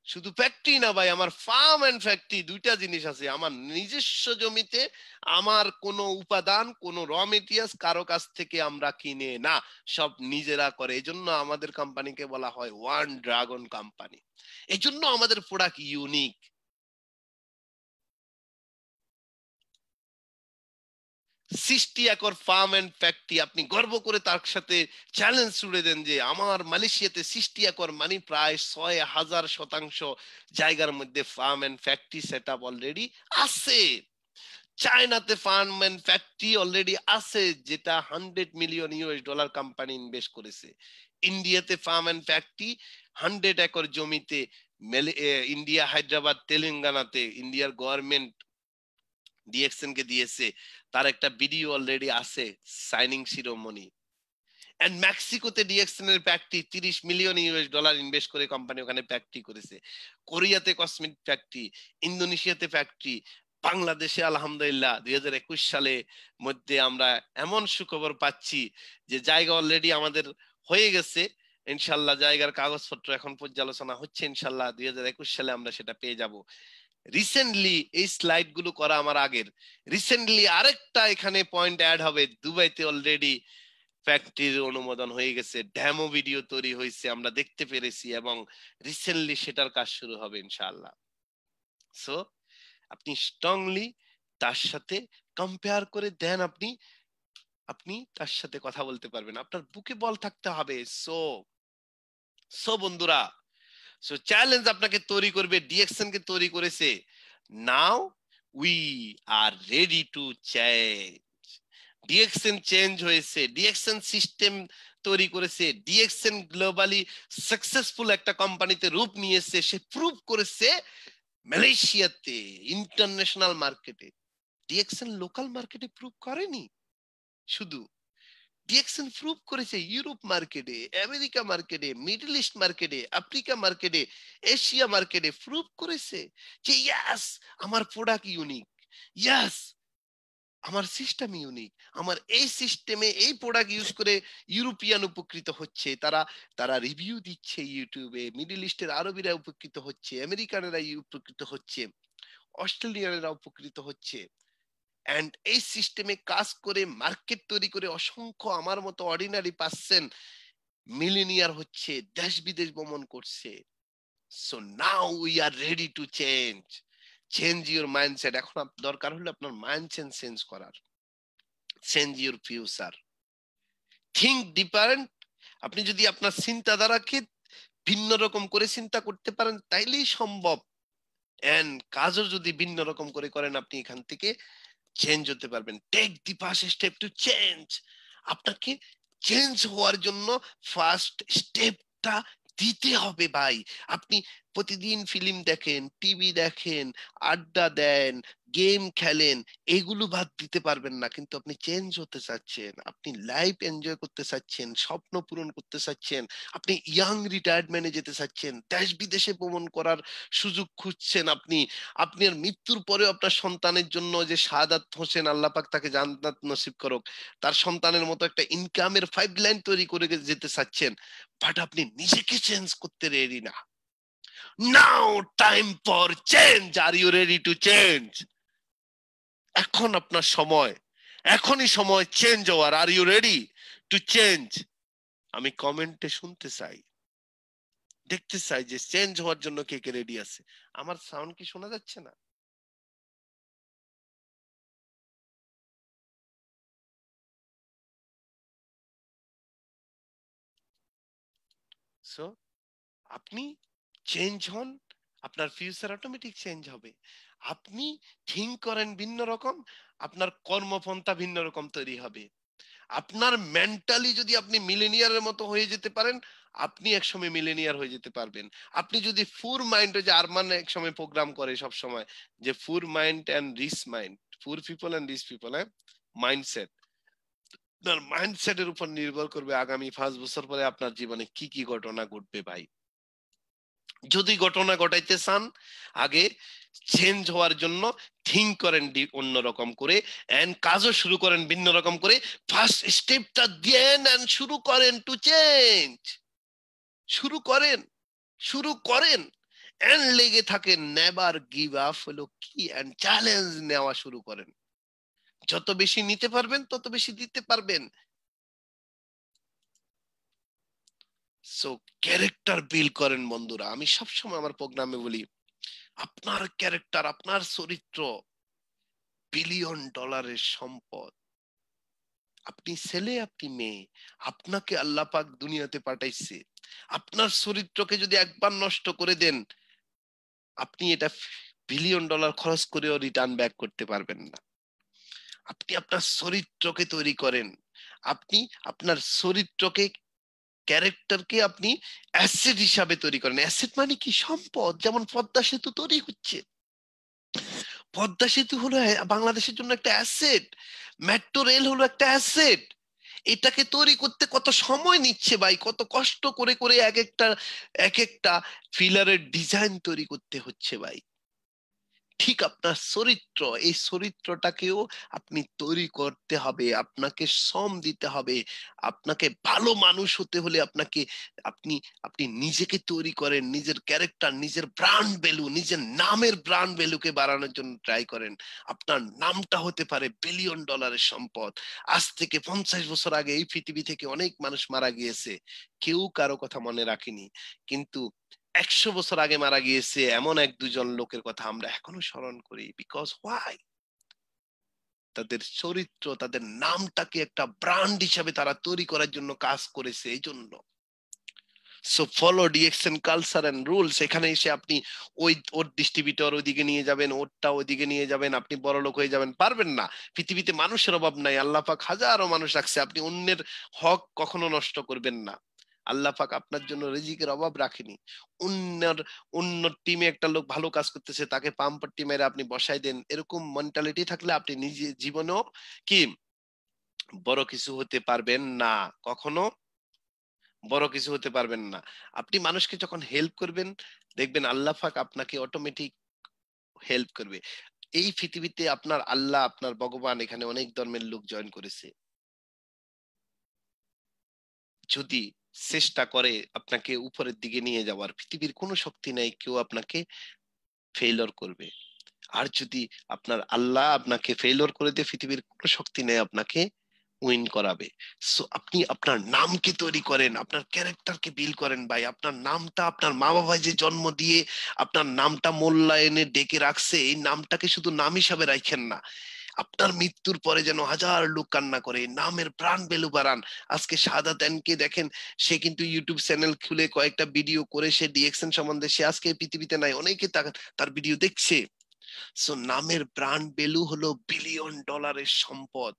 শুধু ফ্যাক্টরি না ভাই, আমার ফার্ম এন্ড ফ্যাক্টরি দুইটা জিনিস আছে। আমার নিজস্ব জমিতে আমার কোনো উপাদান, কোনো র মেটেরিয়ালস কারো কাছ থেকে আমরা কিনে না, সব নিজেরা করে। এজন্য আমাদের কোম্পানিকে বলা হয় ওয়ান ড্রাগন কোম্পানি। এজন্য আমাদের product unique. 60 acre farm and factory, আপনি গর্ব করে তার সাথে চ্যালেঞ্জ ছুড়ে দেন যে আমার মালয়েশিয়াতে 60 একর মানে প্রায় 6000% জায়গার মধ্যে farm and factory set up already আছে। চায়নাতে ফার্ম এন্ড ফ্যাক্টরি অলরেডি আছে, যেটা $100 মিলিয়ন কোম্পানি ইনভেস্ট করেছে। ইন্ডিয়াতে ফার্ম এন্ড ফ্যাক্টরি 100 একর জমিতে, ইন্ডিয়া, হায়দ্রাবাদ, তেলেঙ্গানাতে ইন্ডিয়ার গভর্নমেন্ট ডিএক্সএন কে দিয়েছে, তার একটা ভিডিও অলরেডি আছে, সাইনিং সিরোমনি। এন্ড মেক্সিকোতে ডিএক্সএন এর ফ্যাক্টরি $30 মিলিয়ন ইনভেস্ট করে কোম্পানি ওখানে ফ্যাক্টরি করেছে। কোরিয়াতে কসমেটিক ফ্যাক্টরি, ইন্দোনেশিয়াতে ফ্যাক্টরি। বাংলাদেশে আলহামদুলিল্লাহ 2021 সালে মধ্যে আমরা এমন সুখবর পাচ্ছি যে জায়গা অলরেডি আমাদের হয়ে গেছে। ইনশাল্লাহ জায়গার কাগজপত্র এখন পর্যালোচনা হচ্ছে, ইনশাল্লাহ 2021 সালে আমরা সেটা পেয়ে যাব। রিসেন্টলি এই স্লাইড গুলো করা আমার আগের, রিসেন্টলি আরেকটা এখানে পয়েন্ট অ্যাড হবে, দুবাইতে অলরেডি ফ্যাক্টরির অনুমোদন হয়ে গেছে, ডেমো ভিডিও তৈরি হয়েছে, আমরা দেখতে পেরেছি, এবং রিসেন্টলি সেটার কাজ শুরু হবে ইনশাআল্লাহ। সো আপনি স্ট্রংলি তার সাথে কম্পেয়ার করে দেন, আপনি আপনি তার সাথে কথা বলতে পারবেন, আপনার বুকে বল থাকতে হবে। সো সো বন্ধুরা, সো চ্যালেঞ্জ আপনাকে তৈরি করবে, ডিএক্সএন কে তৈরি করেছে। Now we are ready to change. DXN change হয়েছে, ডিএক্সএন সিস্টেম তৈরি করেছে, ডিএক্সএন গ্লোবালি সাকসেসফুল একটা কোম্পানিতে রূপ নিয়েছে, সে প্রুভ করেছে মালয়েশিয়াতে, ইন্টারন্যাশনাল মার্কেটে। ডিএক্সএন লোকাল মার্কেটে প্রুভ করেনি শুধু, ডিএক্সএন প্রুভ করেছে ইউরোপ মার্কেটে, আমেরিকা মার্কেটে, মিডল ইস্ট মার্কেটে, আফ্রিকা মার্কেটে, এশিয়া মার্কেটে প্রুভ করেছে যে ইয়াস আমার প্রোডাক্ট ইউনিক, ইয়াস আমার সিস্টেম ইউনিক, আমার এই সিস্টেমে এই প্রোডাক্ট ইউজ করে ইউরোপিয়ান উপকৃত হচ্ছে, তারা তারা রিভিউ দিচ্ছে ইউটিউবে, মিডল ইস্টের আরবিরা উপকৃত হচ্ছে, আমেরিকানরা উপকৃত হচ্ছে, অস্ট্রেলিয়ানরা উপকৃত হচ্ছে। এন্ড এই সিস্টেমে কাজ করে মার্কেট তৈরি করে অসংখ্য আমার মতো অর্ডিনারি পাচ্ছেন মিলিনিয়ার হচ্ছে, দেশ বিদেশ ভ্রমণ করছে। So now we are ready to change, change your mindset. এখন দরকার হলো আপনার মাইন্ডসেট চেঞ্জ করার, change your future, think different. আপনি যদি আপনার চিন্তাধারাকে ভিন্ন রকম করে চিন্তা করতে পারেন তাইলেই সম্ভব। এন্ড কাজও যদি ভিন্ন রকম করে করেন, আপনি এখান থেকে চেঞ্জ হতে পারবেন। Take the first step to change. আপনাকে চেঞ্জ হওয়ার জন্য ফার্স্ট স্টেপটা দিতে হবে ভাই। আপনি প্রতিদিন ফিল্ম দেখেন, টিভি দেখেন, আড্ডা দেন, গেম খেলেন, এগুলো বাদ দিতে পারবেন না। কিন্তু আপনি চেঞ্জ হতে চাচ্ছেন, আপনি লাইফ এনজয় করতে চাচ্ছেন, স্বপ্ন পূরণ করতে চাচ্ছেন, আপনি ইয়াং রিটায়ারমেন্টে যেতে চাচ্ছেন, দেশ বিদেশে ভ্রমণ করার সুযোগ খুঁজছেন, আপনি আপনার মৃত্যুর পরে আপনার সন্তানের জন্য যে শাহাদাত হোসেন, আল্লাহ পাক তাকে জান্নাত নসিব করুক, তার সন্তানের মতো একটা ইনকামের পাইপলাইন তৈরি করে যেতে চাচ্ছেন, বাট আপনি নিজেকে চেঞ্জ করতে রেডি না। Now time for change. Are you ready to change? এখন আপনার সময়, এখনই সময় চেঞ্জ হওয়ার। Are you ready to change? আমি কমেন্টে শুনতে চাই, দেখতে চাই যে চেঞ্জ হওয়ার জন্য কে কে রেডি আছে। আমার সাউন্ড কি শোনা যাচ্ছে না? সো আপনি চেঞ্জ হন, আপনার ফিউচার অটোমেটিক চেঞ্জ হবে। আপনি থিঙ্ক করেন ভিন্ন রকম, আপনার কর্মপন্থা ভিন্ন রকম তৈরি হবে। আপনার মেন্টালি যদি আপনি মিলেনিয়ারের মতো হয়ে যেতে পারেন, আপনি একসময় মিলেনিয়ার হয়ে যেতে পারবেন। আপনি যদি ফুর মাইন্ড, যে আরমান একসময় প্রোগ্রাম করে সব সময় যে poor mind and rich mind, poor people and rich people, mindset, আপনার মাইন্ডসেটের উপর নির্ভর করবে আগামী 5 বছর পরে আপনার জীবনে কি কি ঘটনা ঘটবে ভাই। যদি ঘটনা ঘটাইতে চান, আগে চেঞ্জ হওয়ার জন্য থিঙ্ক করেন অন্যরকম করে, এন্ড কাজও শুরু করেন ভিন্ন রকম করে। ফার্স্ট স্টেপটা দেন এন্ড শুরু করেন টু চেঞ্জ। শুরু করেন, শুরু করেন। এন্ড লেগে থাকেন, নেভার গিভ আপ হলো কি, এন্ড চ্যালেঞ্জ নেওয়া শুরু করেন। যত বেশি নিতে পারবেন তত বেশি দিতে পারবেন। সো ক্যারেক্টার বিল্ড করেন বন্ধুরা। আমি সবসময় আমার প্রোগ্রামে বলি, আপনার ক্যারেক্টার, আপনার চরিত্র বিলিয়ন ডলারের সম্পদ। আপনি ছেলে, আপনি মেয়ে, আপনাকে আল্লাহ পাক দুনিয়াতে পাঠাইছে। আপনার চরিত্রকে যদি একবার নষ্ট করে দেন, আপনি এটা বিলিয়ন ডলার খরচ করেও রিটার্ন ব্যাক করতে পারবেন না। আপনি আপনার চরিত্রকে তৈরি করেন। আপনি আপনার চরিত্রকে, ক্যারেক্টারকে আপনি অ্যাসেট হিসাবে তৈরি করেন। অ্যাসেট মানে কি? সম্পদ। যেমন পদ্মা সেতু তৈরি হচ্ছে, পদ্মা সেতু হলো বাংলাদেশের জন্য একটা অ্যাসেট। মেট্রো রেল হলো একটা অ্যাসেট। এটাকে তৈরি করতে কত সময় নিচ্ছে ভাই, কত কষ্ট করে করে এক একটা ফিলারের ডিজাইন তৈরি করতে হচ্ছে ভাই। ঠিক আপনার চরিত্র, এই চরিত্রটাকেও আপনি তৈরি করতে হবে, আপনাকে শ্রম দিতে হবে। আপনাকে ভালো মানুষ হতে হলে আপনাকে আপনি আপনি নিজেকে তৈরি করেন, নিজের ক্যারেক্টার, নিজের ব্র্যান্ড ভ্যালু, নিজের নামের ব্র্যান্ড ভ্যালুকে বাড়ানোর জন্য ট্রাই করেন। আপনার নামটা হতে পারে বিলিয়ন ডলারের সম্পদ। আজ থেকে 50 বছর আগে এই পৃথিবী থেকে অনেক মানুষ মারা গিয়েছে, কেউ কারো কথা মনে রাখেনি, কিন্তু 100 বছর আগে মারা গিয়েছে এমন এক দুজন লোকের কথা আমরা এখনো স্মরণ করি। Because why? তাদের চরিত্র, তাদের নামটাকে একটা ব্র্যান্ড হিসাবে তারা তৈরি করার জন্য কাজ করেছে, এই জন্য। So follow DXN culture and rules. এখানে এসে আপনি ওর ডিস্ট্রিবিউটর ওইদিকে নিয়ে যাবেন, ওরটা ওইদিকে নিয়ে যাবেন, আপনি বড় লোক হয়ে যাবেন, পারবেন না। পৃথিবীতে মানুষের অভাব নাই, আল্লাহ পাক হাজারো মানুষ রাখছে। আপনি অন্যের হক কখনো নষ্ট করবেন না। আল্লাহ পাক আপনার জন্য রিজিকের অভাব রাখেনি। অন্যের অন্য টিমে একটা লোক ভালো কাজ করতেছে, তাকে পাম্পার মেরে আপনি বসাই দেন, এরকম মেন্টালিটি থাকলে আপনি নিজে জীবনেও কি বড় কিছু হতে পারবেন না, কখনো বড় কিছু হতে পারবেন না। আপনি মানুষকে যখন হেল্প করবেন, দেখবেন আল্লাহ পাক আপনাকে অটোমেটিক হেল্প করবে। এই পৃথিবীতে আপনার আল্লাহ, আপনার ভগবান, এখানে অনেক ধর্মের লোক জয়েন করেছে। যদি চেষ্টা করে আপনাকে উপরের দিকে নিয়ে যাওয়ার, পৃথিবীর কোনো শক্তি নাই কেউ আপনাকে ফেইলর করবে। আর যদি আপনার আল্লাহ আপনাকে ফেইলর করে দেয়, পৃথিবীর কোনো শক্তি নেই আপনাকে উইন করাবে। সো আপনি আপনার নামকে তৈরি করেন, আপনার ক্যারেক্টারকে বিল্ড করেন ভাই। আপনার নামটা, আপনার মা বাবা যে জন্ম দিয়ে আপনার নামটা মূল্যায়নে ডেকে রাখছে, এই নামটাকে শুধু নাম হিসাবে রাখেন না। আপনার মৃত্যুর পরে যেন হাজার লোক কান্না করে। নামের প্রাণ ভ্যালু বাড়ান। আজকে শাহাদাতকে দেখেন, সে কিন্তু ইউটিউব চ্যানেল খুলে কয়েকটা ভিডিও করে সে ডিএক্সএন সম্বন্ধে, সে আজকে পৃথিবীতে নাই, অনেকে তার ভিডিও দেখছে। সো নামের ব্র্যান্ড ভ্যালু হলো বিলিয়ন ডলারের সম্পদ।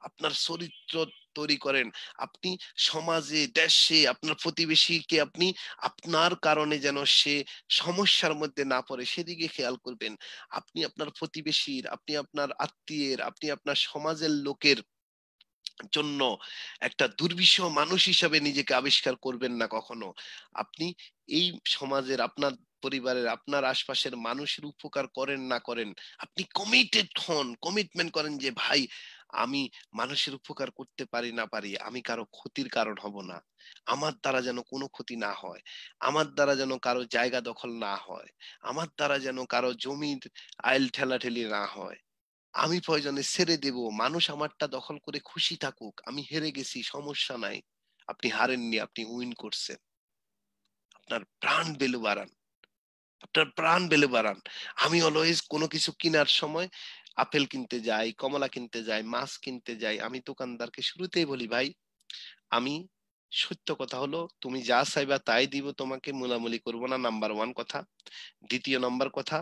আপনার চরিত্র তৈরি করেন। আপনি সমাজে, দেশে, আপনার প্রতিবেশীকে আপনি আপনার কারণে যেন সে সমস্যার মধ্যে না পড়ে সেদিকে খেয়াল করবেন। আপনি আপনার প্রতিবেশীর, আপনি আপনার আত্মীয়ের, আপনি আপনার সমাজের লোকের জন্য একটা দুর্বিষহ মানুষ হিসাবে নিজেকে আবিষ্কার করবেন না কখনো। আপনি এই সমাজের, আপনার পরিবারের, আপনার আশপাশের মানুষের উপকার করেন না করেন, আপনি কমিটেড হন, কমিটমেন্ট করেন যে ভাই আমি মানুষের উপকার করতে পারি না পারি, আমি কারো ক্ষতির কারণ হব না। আমার দ্বারা যেন কোনো ক্ষতি না হয়, আমার দ্বারা যেন কারো জায়গা দখল না হয়, আমার দ্বারা যেন কারো জমির আইল ঠেলাঠেলি না হয়। আমি প্রয়োজনে ছেড়ে দেব, মানুষ আমারটা দখল করে খুশি থাকুক, আমি হেরে গেছি, সমস্যা নাই। আপনি হারেননি, আপনি উইন করছেন। আপনার প্রাণ ভ্যালু বাড়ান, আপনার প্রাণ ভ্যালু বাড়ান। আমি অলওয়েজ কোনো কিছু কেনার সময় আপেল কিনতে যাই, কমলা কিনতে যাই, মাছ কিনতে যাই, আমি দোকানদারকে শুরুতেই বলি ভাই, আমি সত্য কথা হলো তুমি যা চাইবা তাই দিব তোমাকে, মুলামুলি করবো না, নাম্বার ওয়ান কথা। দ্বিতীয় নাম্বার কথা,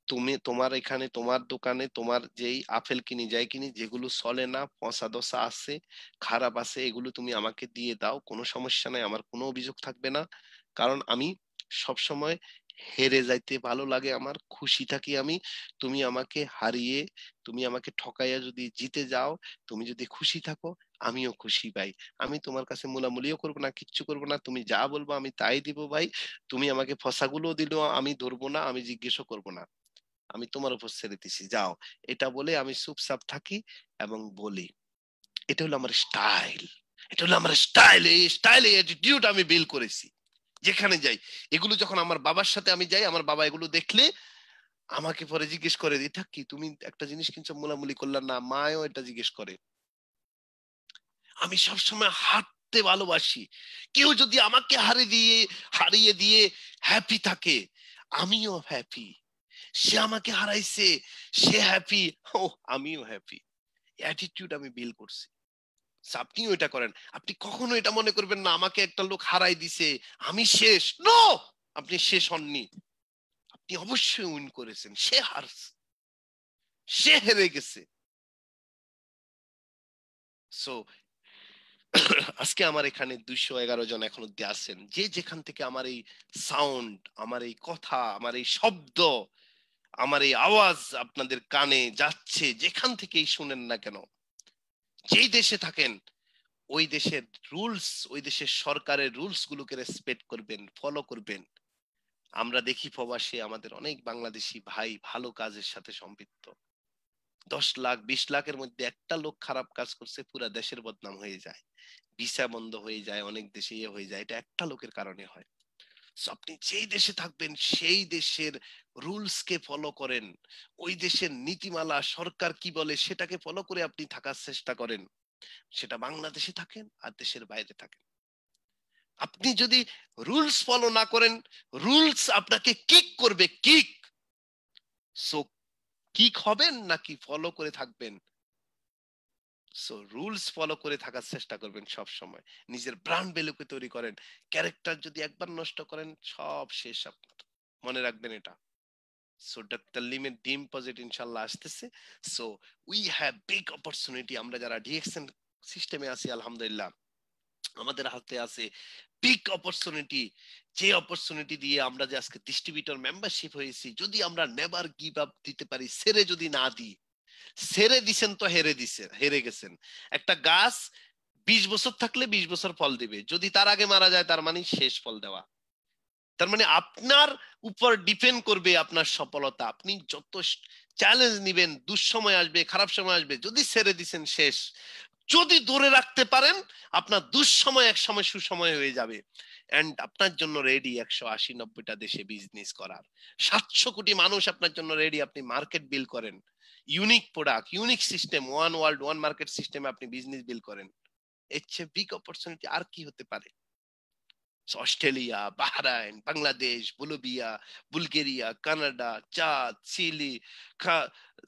তুমি তোমার এখানে তোমার দোকানে তোমার যেই আপেল কিনি, যাই কিনি, যেগুলো চলে না, পচা দশা আছে, খারাপ আছে, এগুলো তুমি আমাকে দিয়ে দাও, কোনো সমস্যা নাই, আমার কোনো অভিযোগ থাকবে না। কারণ আমি সব সময় হেরে যাইতে ভালো লাগে, আমার খুশি থাকি আমি। তুমি আমাকে হারিয়ে, তুমি আমাকে ঠকাইয়া যদি জিতে যাও, তুমি যদি খুশি থাকো, আমিও খুশি ভাই। আমি তোমার কাছে মুলামুলিও করবো না, কিচ্ছু করবো না, তুমি যা বলবো আমি তাই দিব ভাই। তুমি আমাকে ফসাগুলো দিলেও আমি ধরবো না, আমি জিজ্ঞেসও করবো না, আমি তোমার উপর ছেড়ে দিছি, যাও। এটা বলে আমি চুপচাপ থাকি এবং বলি। এটা হলো আমার স্টাইল, এটা হলো আমার স্টাইল। এই স্টাইল, এই অ্যাটিটিউড আমি বিল্ড করেছি। যেখানে যাই এগুলো, যখন আমার বাবার সাথে আমি যাই, আমার বাবা এগুলো দেখলে আমাকে পরে জিজ্ঞেস করে, এটা কি তুমি একটা জিনিস কিনছো মোলামুলি করলাম না? মাও এটা জিজ্ঞেস করে। আমি সবসময় হাঁটতে ভালোবাসি। কেউ যদি আমাকে হারিয়ে দিয়ে হ্যাপি থাকে, আমিও হ্যাপি। সে আমাকে হারাইছে, সে হ্যাপি, ও আমিও হ্যাপি। অ্যাটিটিউড আমি বিল করছি। আপনিও এটা করেন। আপনি কখনো এটা মনে করবেন না আমাকে একটা লোক হারাই দিছে আমি শেষ। নো, আপনি শেষ হননি। আপনি অবশ্যই উইন করেছেন। সে হারছে, সে হেরে গেছে। সো আজকে আমার এখানে 211 জন এখন অব্দি আছেন। যে যেখান থেকে আমার এই সাউন্ড, আমার এই কথা, আমার এই শব্দ, আমার এই আওয়াজ আপনাদের কানে যাচ্ছে, যেখান থেকেই শুনেন না কেন, যেই দেশে থাকেন, ওই দেশের রুলস, ওই দেশের সরকারের রুলস গুলোকে রেসপেক্ট করবেন, ফলো করবেন। আমরা দেখি প্রবাসে আমাদের অনেক বাংলাদেশি ভাই ভালো কাজের সাথে সম্পৃক্ত। 10 লাখ 20 লাখের মধ্যে একটা লোক খারাপ কাজ করছে, পুরা দেশের বদনাম হয়ে যায়, ভিসা বন্ধ হয়ে যায়, অনেক দেশে ইয়ে হয়ে যায়। এটা একটা লোকের কারণে হয়। So আপনি যেই দেশে থাকবেন সেই দেশের রুলস কে ফলো করেন, ওই দেশের নীতিমালা, সরকার কি বলে সেটাকে ফলো করে আপনি থাকার চেষ্টা করেন। সেটা বাংলাদেশে থাকেন আর দেশের বাইরে থাকেন। আপনি যদি রুলস ফলো না করেন, রুলস আপনাকে কিক করবে, কিক। সো কিক হবেন নাকি ফলো করে থাকবেন? সো রুলস ফলো করে থাকার চেষ্টা করবেন সব সময়। নিজের ব্র্যান্ড ভ্যালুকে তৈরি করেন। ক্যারেক্টার যদি একবার নষ্ট করেন, সব শেষ আপনার। মনে রাখবেন এটা। সো ডাক্তার লিমের ডিম পজিট ইনশাল্লাহ আসতেছে। So we have big opportunity. আমরা যারা ডিএক্সএন সিস্টেমে আছি, আলহামদুলিল্লাহ আমাদের হাতে আছে বিগ অপরচুনিটি। যে অপরচুনিটি দিয়ে আমরা যে আজকে ডিস্ট্রিবিউটর মেম্বারশিপ হয়েছি, যদি আমরা নেভার গিভ আপ দিতে পারি, ছেড়ে যদি না দিই, ছেড়ে দিছেন তো হেরে গেছেন। একটা গাছ 20 বছর থাকলে 20 বছর ফল দিবে, যদি তার আগে মারা যায় তার মানে শেষ ফল দেওয়া। তার মানে আপনার উপর ডিপেন্ড করবে আপনার সফলতা। আপনি যত চ্যালেঞ্জ নিবেন, দুঃসময় আসবে, খারাপ সময় আসবে, যদি ছেড়ে দিছেন শেষ। যদি ধরে রাখতে পারেন, আপনার দুঃসময় এক সময় সুসময় হয়ে যাবে। এন্ড আপনার জন্য রেডি 180-90টা দেশে বিজনেস করার। 700 কোটি মানুষ আপনার জন্য রেডি। আপনি মার্কেট বিল করেন, unique product, unique system, one world one market সিস্টেমে আপনি বিজনেস বিল করেন। এর চেয়ে বিগ অপরচুনিটি আর কি হতে পারে? Australia, Bahrain, Bangladesh, Bolivia, Bulgaria, Canada, Chad, Chile,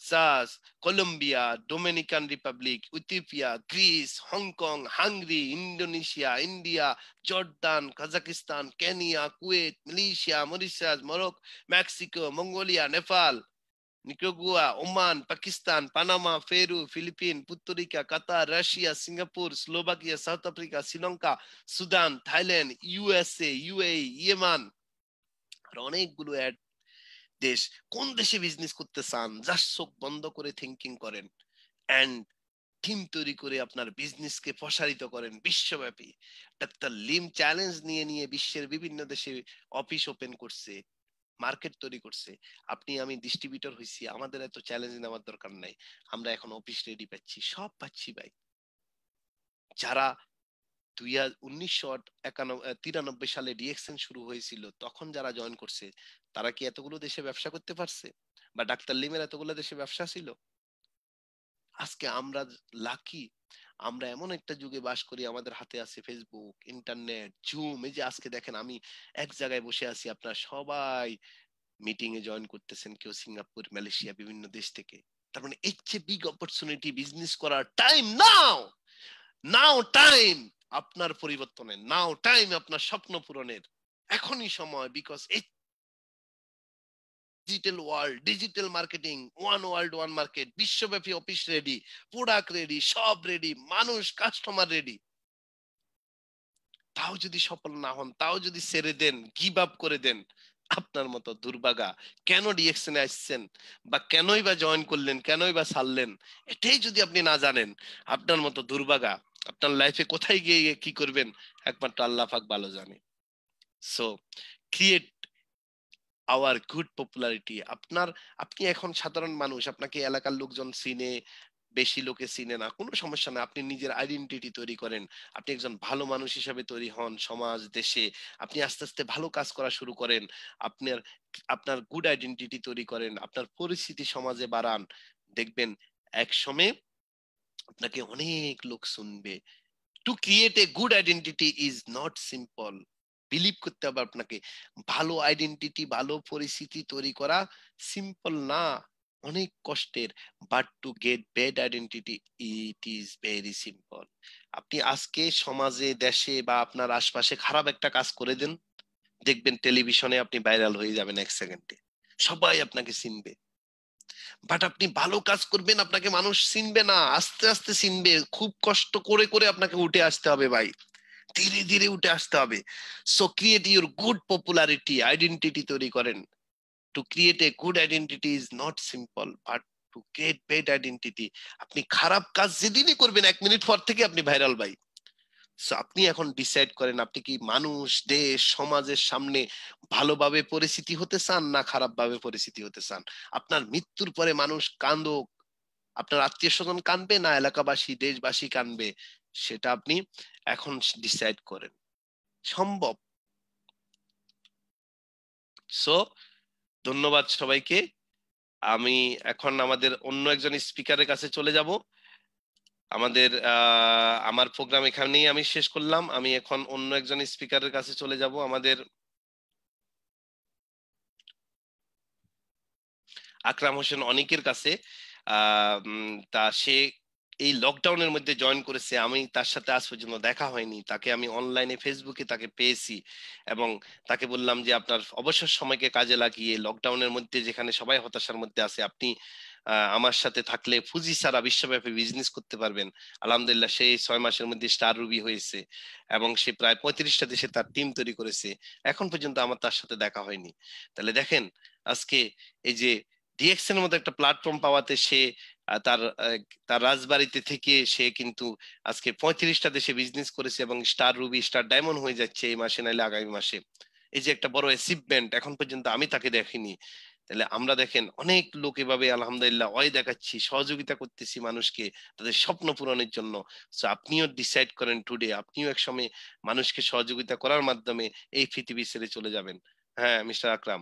সাস, Colombia, Dominican Republic, Ethiopia, Greece, Hong Kong, Hungary, Indonesia, India, Jordan, Kazakhstan, Kenya, Kuwait, Malaysia, Mauritius, Morocco, Mexico, Mongolia, Nepal, Nicaragua, Oman, Pakistan, Panama, Peru, Philippine, Puerto Rico, Qatar, Russia, Singapore, Slovakia, South Africa, Sri Lanka, Sudan, Thailand, USA, UAE, Yemen, আর অনেকগুলো দেশ। কোন দেশে business করতে চান? Just চোখ বন্ধ করে থিঙ্কিং করেন এন্ড টিম তৈরি করে আপনার বিজনেসকে প্রসারিত করেন বিশ্বব্যাপী। ডাক্তার লিম চ্যালেঞ্জ নিয়ে নিয়ে বিশ্বের বিভিন্ন দেশে অফিস ওপেন করছে, মার্কেট তৈরি করছে। আপনি আমি ডিস্ট্রিবিউটর হইছি, আমাদের এত চ্যালেঞ্জ নেওয়ার দরকার নাই। আমরা এখন অফিস রেডি পাচ্ছি, সব পাচ্ছি ভাই। যারা 1993 সালে ডিএক্সএন শুরু হয়েছিল, তখন যারা জয়েন করছে, তারা কি এতগুলো দেশে ব্যবসা করতে পারছে? বা ডাক্তার লিমের এতগুলো দেশে ব্যবসা ছিল? আজকে আমরা লাকি। আমরা এমন একটা যুগে বাস করি, আমাদের হাতে আছে ফেসবুক, ইন্টারনেট, জুম। এই যে আজকে দেখেন আমি এক জায়গায় বসে আছি, আপনারা সবাই মিটিং এ জয়েন করতেছেন, কেউ সিঙ্গাপুর, মালয়েশিয়া, বিভিন্ন দেশ থেকে। তার মানে এর চেয়ে বিগ অপরচুনিটি বিজনেস করার টাইম নাও। নাও টাইম আপনার পরিবর্তনের, নাও টাইম আপনার স্বপ্ন পূরণের। এখনই সময়। বিকজ এই digital world, digital marketing, one world one market, বিশ্বব্যাপী অফিস রেডি, প্রোডাক্ট রেডি, সব রেডি, মানুষ কাস্টমার রেডি। তাও যদি সফল না হন, তাও যদি ছেড়ে দেন, গিভ আপ করে দেন, আপনার মতো দুর্ভাগা কেন ডিএক্সএনে আসছেন, বা কেনই বা জয়েন করলেন, কেনই বা ছাড়লেন, এটাই যদি আপনি না জানেন, আপনার মতো দুর্ভাগা আপনার লাইফে কোথায় গিয়ে কি করবেন একমাত্র আল্লাহ পাক ভালো জানে। So create hour good popularity. আপনি এখন সাধারণ মানুষ, আপনাকে এলাকার লোকজন চিনে, বেশি লোকে চিনে না, কোনো সমস্যা না, আপনি নিজের আইডেন্টিটি তৈরি করেন, আপনি একজন ভালো মানুষ হিসাবে তৈরি হন সমাজ দেশে, আপনি আস্তে আস্তে ভালো কাজ করা শুরু করেন, আপনার আপনার গুড আইডেন্টিটি তৈরি করেন, আপনার পরিচিতি সমাজে বাড়ান, দেখবেন এক সময় আপনাকে অনেক লোক শুনবে। To create a good identity is not simple, believe করতে হবে আপনাকে, ভালো আইডেন্টিটি ভালো পরিস্থিতি তৈরি করা সিম্পল না, অনেক কষ্টের। But to get bad identity it is very simple. আপনি আজকে সমাজে দেশে বা আপনার আশপাশে খারাপ একটা কাজ করে দেন, দেখবেন টেলিভিশনে আপনি ভাইরাল হয়ে যাবেন 1 সেকেন্ডে, সবাই আপনাকে চিনবে। বাট আপনি ভালো কাজ করবেন, আপনাকে মানুষ চিনবে না, আস্তে আস্তে চিনবে, খুব কষ্ট করে করে আপনাকে উঠে আসতে হবে ভাই, ধীরে ধীরে উঠে আসতে হবে। So create your good popularity, identity তৈরি করেন। To create a good identity is not simple, but to create bad identity, আপনি খারাপ কাজ যেদিনই করবেন 1 মিনিট পর থেকে আপনি ভাইরাল ভাই। সো আপনি এখন ডিসাইড করেন, আপনি কি মানুষ দেশ সমাজের সামনে ভালোভাবে পরিচিতি হতে চান না খারাপ ভাবে পরিচিতি হতে চান? আপনার মৃত্যুর পরে মানুষ কান্দুক, আপনার আত্মীয় স্বজন কানবে না এলাকাবাসী দেশবাসী কানবে, সেটা আপনি এখন ডিসাইড করেন, সম্ভব। সো ধন্যবাদ সবাইকে। আমি এখন আমাদের অন্য একজন স্পিকারের কাছে চলে যাব। আমাদের আমার প্রোগ্রাম এখানেই আমি শেষ করলাম, আমি এখন অন্য একজন স্পিকারের কাছে চলে যাব, আমাদের আকরাম হোসেন অনিকের কাছে। তা সে এই লকডাউনের মধ্যে জয়েন করেছে, আমি তার সাথে আজ পর্যন্ত দেখা হয়নি, তাকে আমি অনলাইনে ফেসবুকে তাকে পেয়েছি এবং তাকে বললাম যে আপনার অবসর সময়কে কাজে লাগিয়ে লকডাউনের মধ্যে যেখানে সবাই হতাশার মধ্যে আছে, আপনি আমার সাথে থাকলে ফুজি সারা বিশ্বব্যাপী বিজনেস করতে পারবেন। আলহামদুলিল্লাহ সেই 6 মাসের মধ্যে স্টার রুবি হয়েছে এবং সে প্রায় 35টা দেশে তার টিম তৈরি করেছে। এখন পর্যন্ত আমার তার সাথে দেখা হয়নি। তাহলে দেখেন আজকে এই যে ডিএক্স এর মতো একটা প্ল্যাটফর্ম পাওয়াতে সে তার রাজবাড়িতে থেকে সে কিন্তু আজকে 35টা দেশে বিজনেস করেছে এবং স্টার রুবি স্টার ডায়মন্ড হয়ে যাচ্ছে এই মাসে নাইলে আগামী মাসে। এই যে একটা বড় অ্যাচিভমেন্ট, এখন পর্যন্ত আমি তাকে দেখিনি। তাহলে আমরা দেখেন অনেক লোক এভাবে আলহামদুলিল্লাহ ওই দেখাচ্ছি, সহযোগিতা করতেছি মানুষকে তাদের স্বপ্ন পূরণের জন্য। তো আপনিও ডিসাইড করেন টুডে, আপনিও এক সময় মানুষকে সহযোগিতা করার মাধ্যমে এই পৃথিবী ছেড়ে চলে যাবেন। হ্যাঁ মিস্টার আকরাম,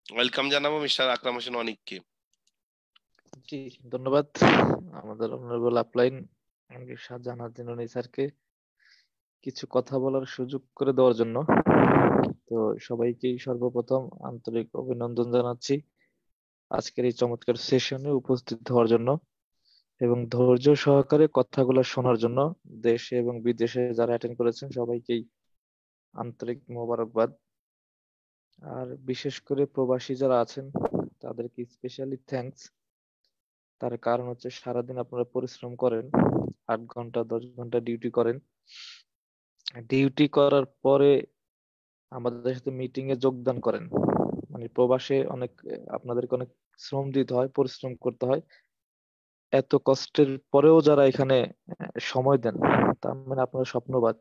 ওয়েলকাম জানাবো মিস্টার আকরাম হোসেন অনিককে। জি, ধন্যবাদ আমাদের অনারেবল আপলাইন জাহানাউদ্দিন অনি স্যারকে কিছু কথা বলার সুযোগ করে দেওয়ার জন্য। তো সবাইকেই সর্বপ্রথম আন্তরিক অভিনন্দন জানাচ্ছি আজকের এই চমৎকার সেশনে উপস্থিত হওয়ার জন্য এবং ধৈর্য সহকারে কথাগুলো শোনার জন্য। দেশে এবং বিদেশে যারা অ্যাটেন্ড করেছেন সবাইকেই আন্তরিক মোবারকবাদ। আর বিশেষ করে প্রবাসী যারা আছেন তাদেরকে স্পেশালি থ্যাঙ্কস। তার কারণ হচ্ছে সারাদিন আপনারা পরিশ্রম করেন, 8 ঘন্টা 10 ঘন্টা ডিউটি করেন, ডিউটি করার পরে আমাদের সাথে মিটিং এ যোগদান করেন। মানে প্রবাসে অনেক আপনাদেরকে অনেক শ্রম দিতে হয়, পরিশ্রম করতে হয়। এত কষ্টের পরেও যারা এখানে সময় দেন, তার মানে আপনারা স্বপ্নবাজ,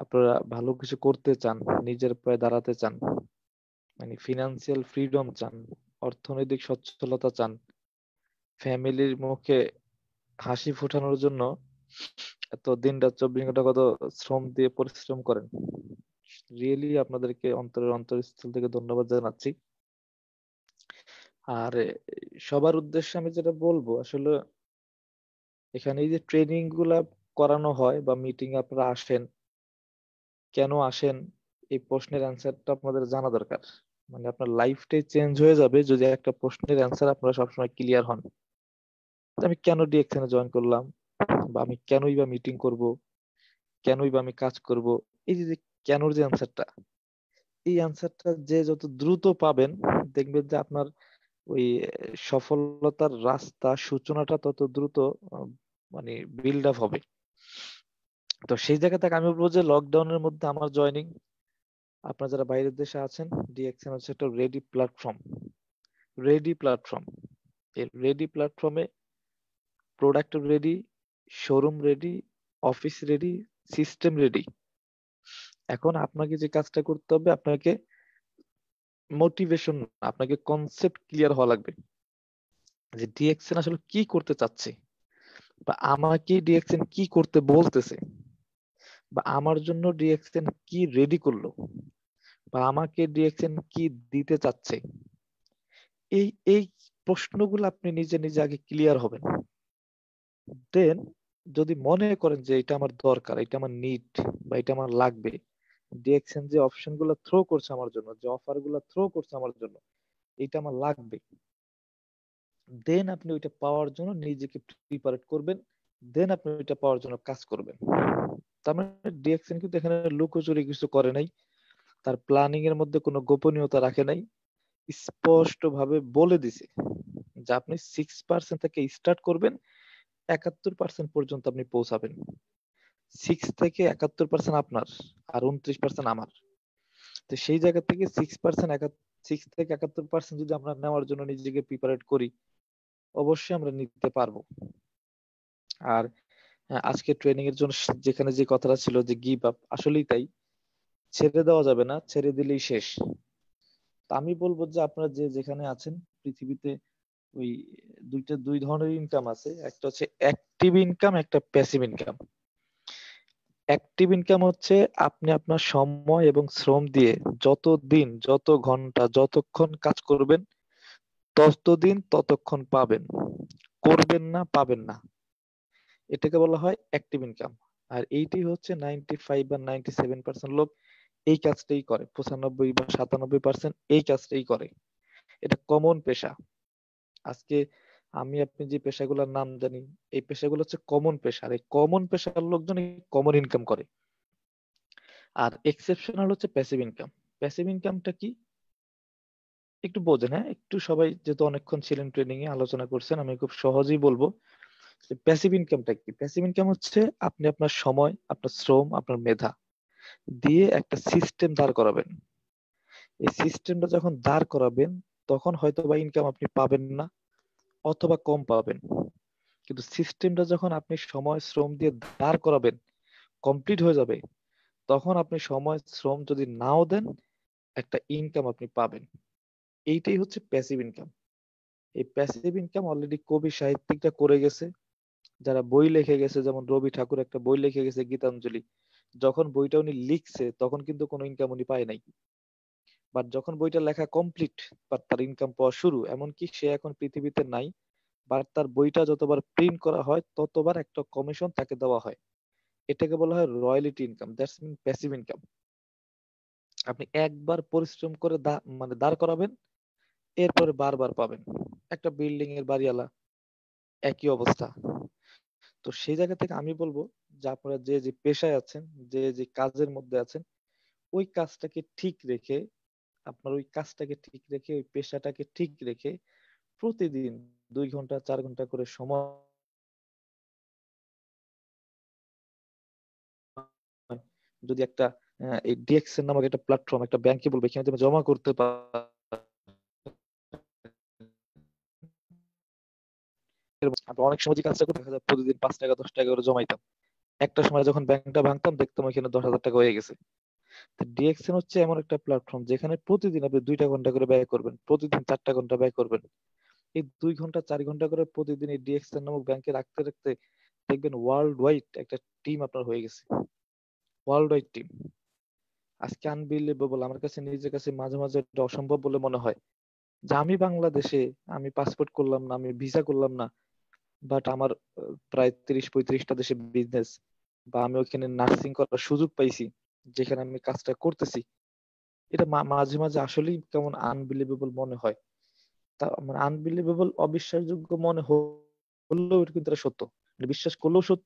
আপনারা ভালো কিছু করতে চান, নিজের পায়ে দাঁড়াতে চান, মানে ফিনান্সিয়াল ফ্রিডম চান, অর্থনৈতিক সচ্ছলতা চান, ফ্যামিলির মুখে হাসি ফোটানোর জন্য এত দিন রাত 24 ঘন্টা কত শ্রম দিয়ে পরিশ্রম করেন। রিয়েলি আপনাদেরকে অন্তরের অন্তরস্থল থেকে ধন্যবাদ জানাচ্ছি। আর সবার উদ্দেশ্যে আমি যেটা বলবো, আসলে এখানে এই যে ট্রেনিং গুলা করানো হয় বা মিটিং আপনারা আসেন, কেন আসেন, এই প্রশ্নের অ্যান্সারটা আপনাদের জানা দরকার। মানে আপনার লাইফটাই চেঞ্জ হয়ে যাবে যদি একটা প্রশ্নের অ্যান্সার আপনারা সবসময় ক্লিয়ার হন। আমি কেন ডিএক্সএনে জয়েন করলাম, বা আমি কেনই বা মিটিং করব, কেনই বা আমি কাজ করব, এই যে কেনর যে অ্যান্সারটা, এই অ্যান্সারটা যে যত দ্রুত পাবেন দেখবেন যে আপনার ওই সফলতার রাস্তা সূচনাটা তত দ্রুত আহ, মানে বিল্ড আপ হবে। তো সেই জায়গা থেকে আমি বলবো যে লকডাউনের মধ্যে আমার জয়েনিং, আপনারা যারা বাইরের দেশে আছেন, ডিএক্সএন হচ্ছে একটা রেডি প্ল্যাটফর্ম। রেডি প্ল্যাটফর্ম, এই রেডি প্ল্যাটফর্মে product ready, showroom ready, office ready, system ready. এখন আপনাকে যে কাজটা করতে হবে, আপনাকে মোটিভেশন, আপনাকে কনসেপ্ট ক্লিয়ার হওয়া লাগবে। যে ডিএক্সএন আসলে কি করতে চাচ্ছে, বা আমাকে ডিএক্সএন কি করতে বলতেছে, বা আমার জন্য ডিএক্সএন কি রেডি করলো, বা আমাকে ডিএক্সএন কি দিতে চাচ্ছে। এই এই প্রশ্নগুলো আপনি নিজে নিজে আগে ক্লিয়ার হবেন। দেন যদি মনে করেন যে এটা আমার দরকার, এটা আমার নিড, বা এটা আমার লাগবে, ডিএক্সএন যে অপশন গুলো থ্রো করছে আমার জন্য, যে অফার গুলো থ্রো করছে আমার জন্য, এটা আমার লাগবে, দেন আপনি ওইটা পাওয়ার জন্য নিজেকে প্রিপারেট করবেন, দেন আপনি ওইটা পাওয়ার জন্য কাজ করবেন। তার মানে ডিএক্সএন কিন্তু এখানে লুকোচুরি কিছু করে নাই, তার প্ল্যানিং এর মধ্যে কোনো গোপনীয়তা রাখে নাই, স্পষ্ট ভাবে বলে দিছে যে আপনি 6% থেকে স্টার্ট করবেন, 71% পর্যন্ত আপনি পৌঁছাবেন। 6 থেকে 71% আপনার, আর 29% আমার। তো সেই জায়গা থেকে 6 থেকে 71% যদি আমরা নেওয়ার জন্য নিজেকে প্রিপারেট করি, অবশ্যই আমরা নিতে পারবো। আর আজকে ট্রেনিং এর জন্য যেখানে যে কথাটা ছিল যে গিভ আপ, আসলেই তাই, ছেড়ে দেওয়া যাবে না, ছেড়ে দিলেই শেষ। তা আমি বলবো যে আপনারা যে যেখানে আছেন পৃথিবীতে, ওই দুই ধরনের ইনকাম আছে, একটা হচ্ছে অ্যাক্টিভ ইনকাম, একটা প্যাসিভ ইনকাম। অ্যাক্টিভ ইনকাম হচ্ছে আপনি আপনার সময় এবং শ্রম দিয়ে যত দিন, যত ঘন্টা, যতক্ষণ কাজ করবেন, ততদিন ততক্ষণ পাবেন, করবেন না পাবেন না, এটাকে বলা হয় অ্যাক্টিভ ইনকাম। আর এইটি হচ্ছে 95 বা 97% লোক এই কাজটাই করে, 95 বা 97% এই কাজটাই করে। এটা কমন পেশা। আজকে আমি আপনি যে পেশাগুলোর নাম জানি, এই পেশাগুলো হচ্ছে কমন পেশা, আর এই কমন পেশার লোকজন কমন ইনকাম করে। আর এক্সেপশনাল হচ্ছে প্যাসিভ ইনকাম। প্যাসিভ ইনকামটা কি একটু বোঝেন, হ্যাঁ, একটু সবাই যেহেতু অনেকক্ষণ ছিলেন ট্রেনিং এ, আলোচনা করছেন, আমি খুব সহজেই বলবো। প্যাসিভ ইনকামটা কি? প্যাসিভ ইনকাম হচ্ছে আপনি আপনার সময়, আপনার শ্রম, আপনার মেধা দিয়ে একটা সিস্টেম দাঁড় করাবেন। এই সিস্টেমটা যখন দাঁড় করাবেন, তখন হয়তো বা ইনকাম আপনি পাবেন না, অথবা কম পাবেন। কিন্তু সিস্টেমটা যখন আপনি সময় শ্রম দিয়ে দাঁড় করাবেন, কমপ্লিট হয়ে যাবে, তখন আপনি সময় শ্রম যদি নাও দেন, একটা ইনকাম আপনি পাবেন। এইটাই হচ্ছে প্যাসিভ ইনকাম। এই প্যাসিভ ইনকাম অলরেডি কবি সাহিত্যিকটা করে গেছে, যারা বই লিখে গেছে, যেমন রবি ঠাকুর একটা বই লিখে গেছে গীতাঞ্জলি। যখন বইটা উনি লিখছে তখন কিন্তু কোনো ইনকাম উনি পায় নাই, বাট যখন বইটা লেখা কমপ্লিট, বাট তার ইনকাম পাওয়া শুরু, এমনকি সে এখন পৃথিবীতে নাই, বাট তার বইটা যতবার প্রিন্ট করা হয় ততবার একটা কমিশন তাকে দেওয়া হয়। এটাকে বলা হয় royalty income, that's mean passive income. আপনি একবার পরিশ্রম করে মানে দাঁড় করাবেন, এরপরে বারবার পাবেন। একটা বিল্ডিং এর বাড়িওয়ালা একই অবস্থা। তো সেই জায়গা থেকে আমি বলবো যে আপনারা যে যে পেশায় আছেন, যে যে কাজের মধ্যে আছেন, ওই কাজটাকে ঠিক রেখে, আপনার ওই কাজটাকে ঠিক রেখে, ওই পেশাটাকে ঠিক রেখে প্রতিদিন 2 ঘন্টা 4 ঘন্টা করে সময়, যদি একটা এই ডিএক্সএন নামক একটা প্ল্যাটফর্ম, একটা ব্যাংকে বলবে এখানে তুমি জমা করতে পারো, আমরা অনেক সময় যে কাজটা করে দেখা যায় প্রতিদিন 5 টাকা 10 টাকা করে জমাইতাম, একটা সময় যখন ব্যাংকটা ভাঙতাম দেখতাম ওইখানে 10,000 টাকা হয়ে গেছে। ডিএক্সএন হচ্ছে এমন একটা প্ল্যাটফর্ম যেখানে প্রতিদিন আপনি 2টা ঘন্টা করে ব্যয় করবেন, প্রতিদিন 4টা ঘন্টা ব্যয় করবেন। এই 2 ঘন্টা 4 ঘন্টা করে প্রতিদিন এই ডিএক্সএন নামক ব্যাংকে রাখতে রাখতে দেখবেন ওয়ার্ল্ড ওয়াইড একটা টিম আপনার হয়ে গেছে, ওয়ার্ল্ড ওয়াইড টিম। আজকে আনবিলিভেবল, আমার কাছে নিজের কাছে মাঝে মাঝে এটা অসম্ভব বলে মনে হয় যে আমি বাংলাদেশে, আমি পাসপোর্ট করলাম না, আমি ভিসা করলাম না, বাট আমার প্রায় 30-35টা দেশে বিজনেস, বা আমি ওখানে নার্সিং করার সুযোগ পাইছি, যেখানে আমি কাজটা করতেছি। এটা মাঝে মাঝে আসলেই কেমন আনবিলিভেবল মনে হয়। তা মানে আনবিলিভেবল, অবিশ্বাসযোগ্য মনে হলেও এটা কিন্তু এটা সত্য, মানে বিশ্বাস করলেও সত্য,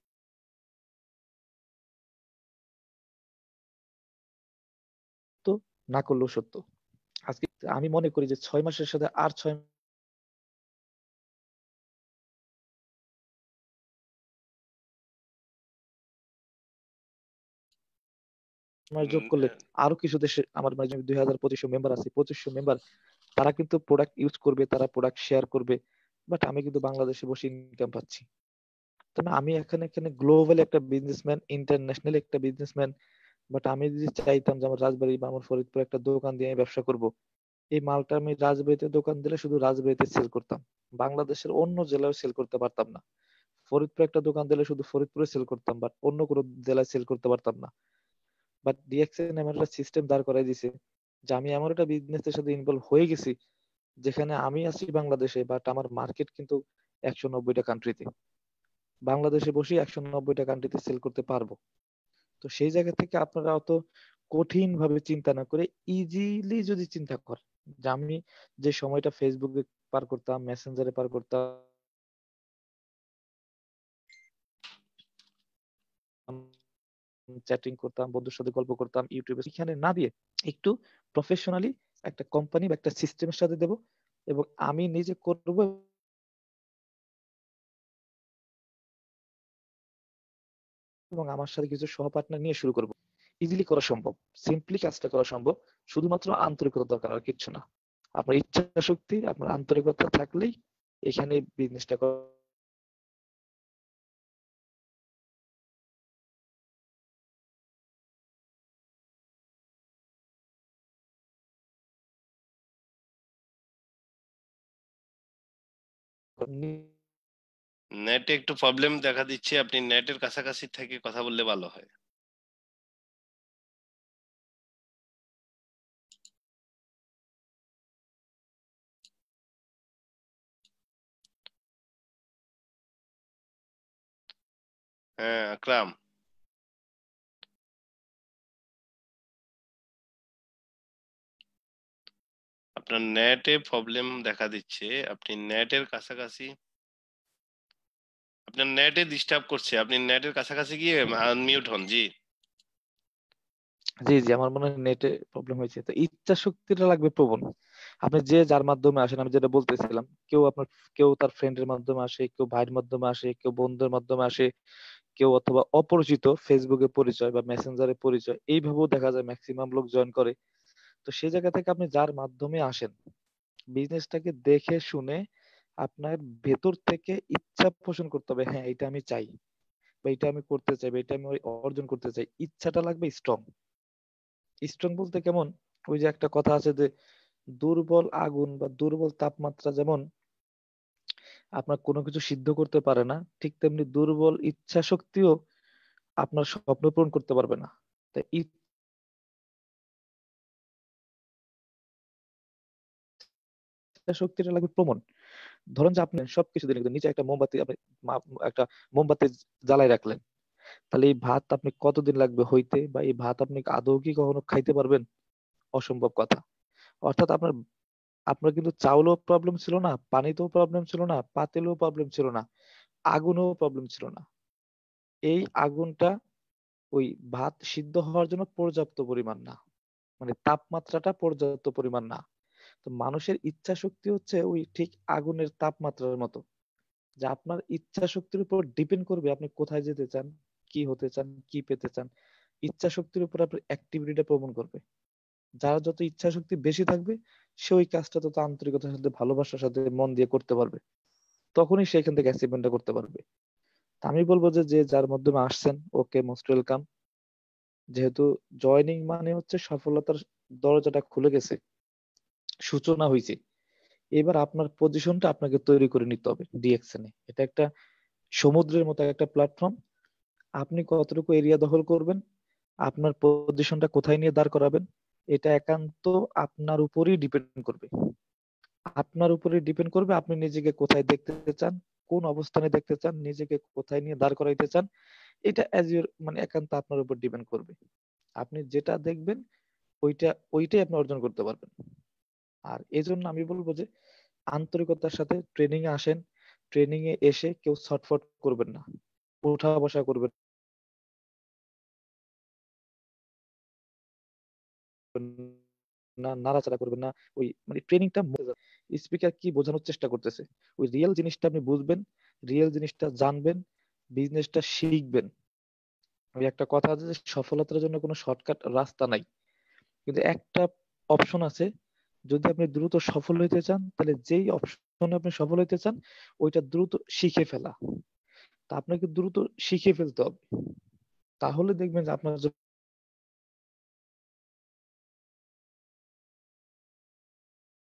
না করলেও সত্য। আজকে আমি মনে করি যে 6 মাসের সাথে আর 6 মাস যোগ করলে আরো কিছু দেশে, আমার মানে 2,000-2500 মেম্বার আছে, 2500 মেম্বার, তারা কিন্তু প্রোডাক্ট ইউজ করবে, তারা প্রোডাক্ট শেয়ার করবে, বাট আমি কিন্তু বাংলাদেশে বসে ইনকাম পাচ্ছি। তাহলে আমি এখানে এখানে গ্লোবাল একটা বিজনেসম্যান, ইন্টারন্যাশনাল একটা বিজনেসম্যান, বাট আমি যদি চাইতাম যে আমার রাজবাড়ি বা আমার ফরিদপুর একটা দোকান দিয়ে আমি ব্যবসা করব, এই মালটা আমি রাজবাড়ীতে দোকান দিলে শুধু রাজবাড়ীতে সেল করতাম, বাংলাদেশের অন্য জেলায় সেল করতে পারতাম না। ফরিদপুরে একটা দোকান দিলে শুধু ফরিদপুরে সেল করতাম, বাট অন্য কোনো জেলায় সেল করতে পারতাম না। বাট ডিএক্সএন এমন একটা সিস্টেম দাঁড় করাই দিছে যে আমি এমন একটা বিজনেসের সাথে ইনভলভ হয়ে গেছি যেখানে আমি আছি বাংলাদেশে, বাট আমার মার্কেট কিন্তু 190টা কান্ট্রিতে। বাংলাদেশে বসে 190টা কান্ট্রিতে সেল করতে পারবো। তো সেই জায়গা থেকে আপনারা অত কঠিন ভাবে চিন্তা না করে ইজিলি যদি চিন্তা করেন যে আমি যে সময়টা ফেসবুকে পার করতাম, মেসেঞ্জারে পার করতাম, চ্যাটিং করতাম, বন্ধুর সাথে গল্প করতাম, ইউটিউবে সেখানে না দিয়ে একটু প্রফেশনালি একটা কোম্পানি বা একটা সিস্টেমের সাথে দেব, এবং আমি নিজে করব, এবং আমার সাথে কিছু সহপার্টনার নিয়ে শুরু করব। ইজিলি করা সম্ভব, সিম্পলি কাজটা করা সম্ভব, শুধুমাত্র আন্তরিকতা দরকার, আর কিচ্ছু না। আপনার ইচ্ছা শক্তি, আপনার আন্তরিকতা থাকলেই এখানে বিজনেসটা নেটে একটু প্রবলেম দেখা দিচ্ছে, আপনি নেটের কাছাকাছি থেকে কথা বললে ভালো হয়। হ্যাঁ আকরাম, আপনার নেটে প্রবলেম দেখা দিচ্ছে, আপনি নেটের কাছাকাছি, আপনার নেটে ডিস্টার্ব করছে, আপনি নেটের কাছাকাছি গিয়ে আনমিউট হন। জি। জি জি, আমার মনে হয় নেটে প্রবলেম হয়েছে। তো ইচ্ছা শক্তিটা লাগবে প্রবল। আপনি যে যার মাধ্যমে আসেন, আমি যেটা বলতেছিলাম, কেউ তার ফ্রেন্ডের মাধ্যমে আসে, কেউ ভাইয়ের মাধ্যমে আসে, কেউ বন্ধুদের মাধ্যমে আসে, কেউ অথবা অপরিচিত ফেসবুকে পরিচয় বা মেসেঞ্জারে পরিচয়, এইভাবেও দেখা যায় ম্যাক্সিমাম লোক জয়েন করে। তো সেই জায়গা থেকে আপনি যার মাধ্যমে আসেন, বিজনেসটাকে দেখে শুনে আপনার ভেতর থেকে ইচ্ছা পোষণ করতে হবে, হ্যাঁ এটা আমি চাই, বা এটা আমি করতে চাই, বা এটা আমি অর্জন করতে চাই। ইচ্ছাটা লাগবে স্ট্রং। স্ট্রং বলতে কেমন, ওই যে একটা কথা আছে যে দুর্বল আগুন বা দুর্বল তাপমাত্রা যেমন আপনার কোনো কিছু সিদ্ধ করতে পারে না, ঠিক তেমনি দুর্বল ইচ্ছা শক্তিও আপনার স্বপ্ন পূরণ করতে পারবে না। তাই ইচ্ছা শক্তিটা লাগবে প্রবল। ধরেন যে আপনি সবকিছু দিলেন, কিন্তু নিচে একটা মোমবাতি আপনি একটা মোমবাতি জ্বালাই রাখলেন, তাহলে এই ভাত আপনি কতদিন লাগবে হইতে, বা এই ভাত আপনি আদৌ কি কখনো খাইতে পারবেন? অসম্ভব কথা। অর্থাৎ আপনার আপনার কিন্তু চাউলেও প্রবলেম ছিল না, পানিতেও প্রবলেম ছিল না, পাতিলেও প্রবলেম ছিল না, আগুনেও প্রবলেম ছিল না। এই আগুনটা ওই ভাত সিদ্ধ হওয়ার জন্য পর্যাপ্ত পরিমাণ না, মানে তাপমাত্রাটা পর্যাপ্ত পরিমাণ না। তো মানুষের ইচ্ছা শক্তি হচ্ছে ওই ঠিক আগুনের তাপমাত্রার মতো, যে আপনার ইচ্ছা শক্তির উপর ডিপেন্ড করবে আপনি কোথায় যেতে চান, কি হতে চান, কি পেতে চান। ইচ্ছা শক্তির উপর আপনার অ্যাক্টিভিটিটা প্রমাণ করবে। যার যত ইচ্ছা শক্তি বেশি থাকবে, সে ওই কাজটা তত আন্তরিকতার সাথে, ভালোবাসার সাথে, মন দিয়ে করতে পারবে। তখনই সে এখান থেকে অ্যাচিভমেন্টটা করতে পারবে। তা আমি বলবো যে যে যার মাধ্যমে আসছেন, ওকে মোস্ট ওয়েলকাম। যেহেতু জয়নিং মানে হচ্ছে সফলতার দরজাটা খুলে গেছে, সূচনা হয়েছে। এবার আপনার পজিশনটা আপনাকে তৈরি করে নিতে হবে ডিএক্সএন এ। এটা একটা সমুদ্রের মতো একটা প্ল্যাটফর্ম। আপনি কতটুকু এরিয়া দখল করবেন, আপনার পজিশনটা কোথায় নিয়ে দাঁড় করাবেন, এটা একান্ত আপনার উপরই ডিপেন্ড করবে। আপনার উপরে ডিপেন্ড করবে আপনি নিজেকে কোথায় দেখতে চান, কোন অবস্থানে দেখতে চান, নিজেকে কোথায় নিয়ে দাঁড় করাইতে চান। এটা অ্যাজ ইউর মানে একান্ত আপনার উপর ডিপেন্ড করবে। আপনি যেটা দেখবেন ওইটাই আপনি অর্জন করতে পারবেন। আর এই জন্য আমি বলবো যে আন্তরিকতার সাথে ট্রেনিং এ আসেন। ট্রেনিং এ এসে কেউ ছটফট করবেন না, উঠা বসা করবেন না, নাড়াচাড়া করবেন না। ওই মানে ট্রেনিংটা স্পিকার কি বোঝানোর চেষ্টা করতেছে, ওই রিয়েল জিনিসটা আপনি বুঝবেন, রিয়েল জিনিসটা জানবেন, বিজনেসটা শিখবেন। ওই একটা কথা আছে যে সফলতার জন্য কোনো শর্টকাট রাস্তা নাই, কিন্তু একটা অপশন আছে। যদি আপনি দ্রুত সফল হইতে চান, তাহলে যেই অপশনে আপনি সফল হইতে চান ওইটা দ্রুত শিখে ফেলা। তা আপনাকে দ্রুত শিখে ফেলতে হবে, তাহলে দেখবেন যে আপনার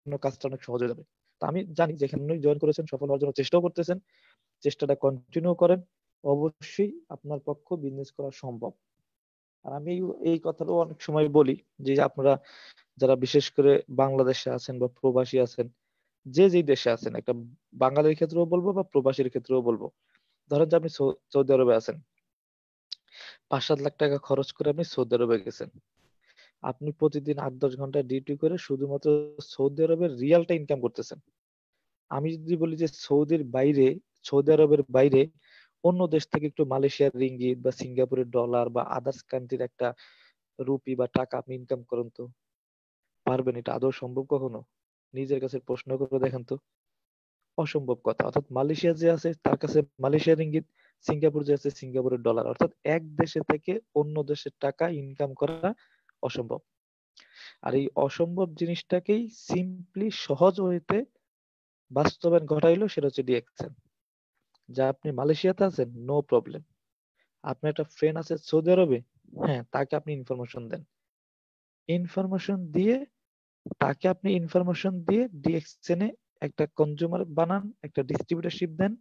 জন্য কাজটা অনেক সহজ হয়ে যাবে। তো আমি জানি যেখানে জয়েন করেছেন সফল হওয়ার জন্য চেষ্টাও করতেছেন, চেষ্টাটা কন্টিনিউ করেন, অবশ্যই আপনার পক্ষ বিজনেস করা সম্ভব। আর আমি এই কথাটা অনেক সময় বলি যে আপনারা যারা বিশেষ করে বাংলাদেশে আছেন বা প্রবাসী আছেন, যে যেই দেশে আছেন, একটা বাঙালির ক্ষেত্রেও বলবো বা প্রবাসীর ক্ষেত্রেও বলবো, ধরেন যে আপনি সৌদি আরবে আছেন, 5-7 লাখ টাকা খরচ করে আপনি সৌদি আরবে গেছেন, আপনি প্রতিদিন 8-10 ঘন্টা ডিউটি করে শুধুমাত্র সৌদি আরবের রিয়ালটা ইনকাম করতেছেন। আমি যদি বলি যে সৌদি আরবের বাইরে অন্য দেশ থেকে একটু মালয়েশিয়ার রিঙ্গিত বা সিঙ্গাপুরের ডলার বা আদার্স কান্ট্রির একটা রুপি বা টাকা আপনি ইনকাম করেন, তো পারবেন? এটা আদৌ সম্ভব কখনো? নিজের কাছে প্রশ্ন করে দেখেন তো। অসম্ভব কথা। অর্থাৎ মালয়েশিয়া যে আছে তার কাছে মালয়েশিয়ার রিঙ্গিত, সিঙ্গাপুর যে আছে সিঙ্গাপুরের ডলার, অর্থাৎ এক দেশে থেকে অন্য দেশের টাকা ইনকাম করা অসম্ভব। আর এই অসম্ভব জিনিসটাকেই সিম্পলি সহজ হইতে বাস্তবায়ন ঘটাইলো, সেটা হচ্ছে ডিএক্সএন। যা আপনি মালয়েশিয়াতে আছেন, নো প্রবলেম, আপনার একটা ফ্রেন্ড আছে সৌদি আরবে, হ্যাঁ, তাকে আপনি ইনফরমেশন দেন, ইনফরমেশন দিয়ে ডিএক্সএন এ একটা কনজিউমার বানান, একটা ডিস্ট্রিবিউটরশিপ দেন,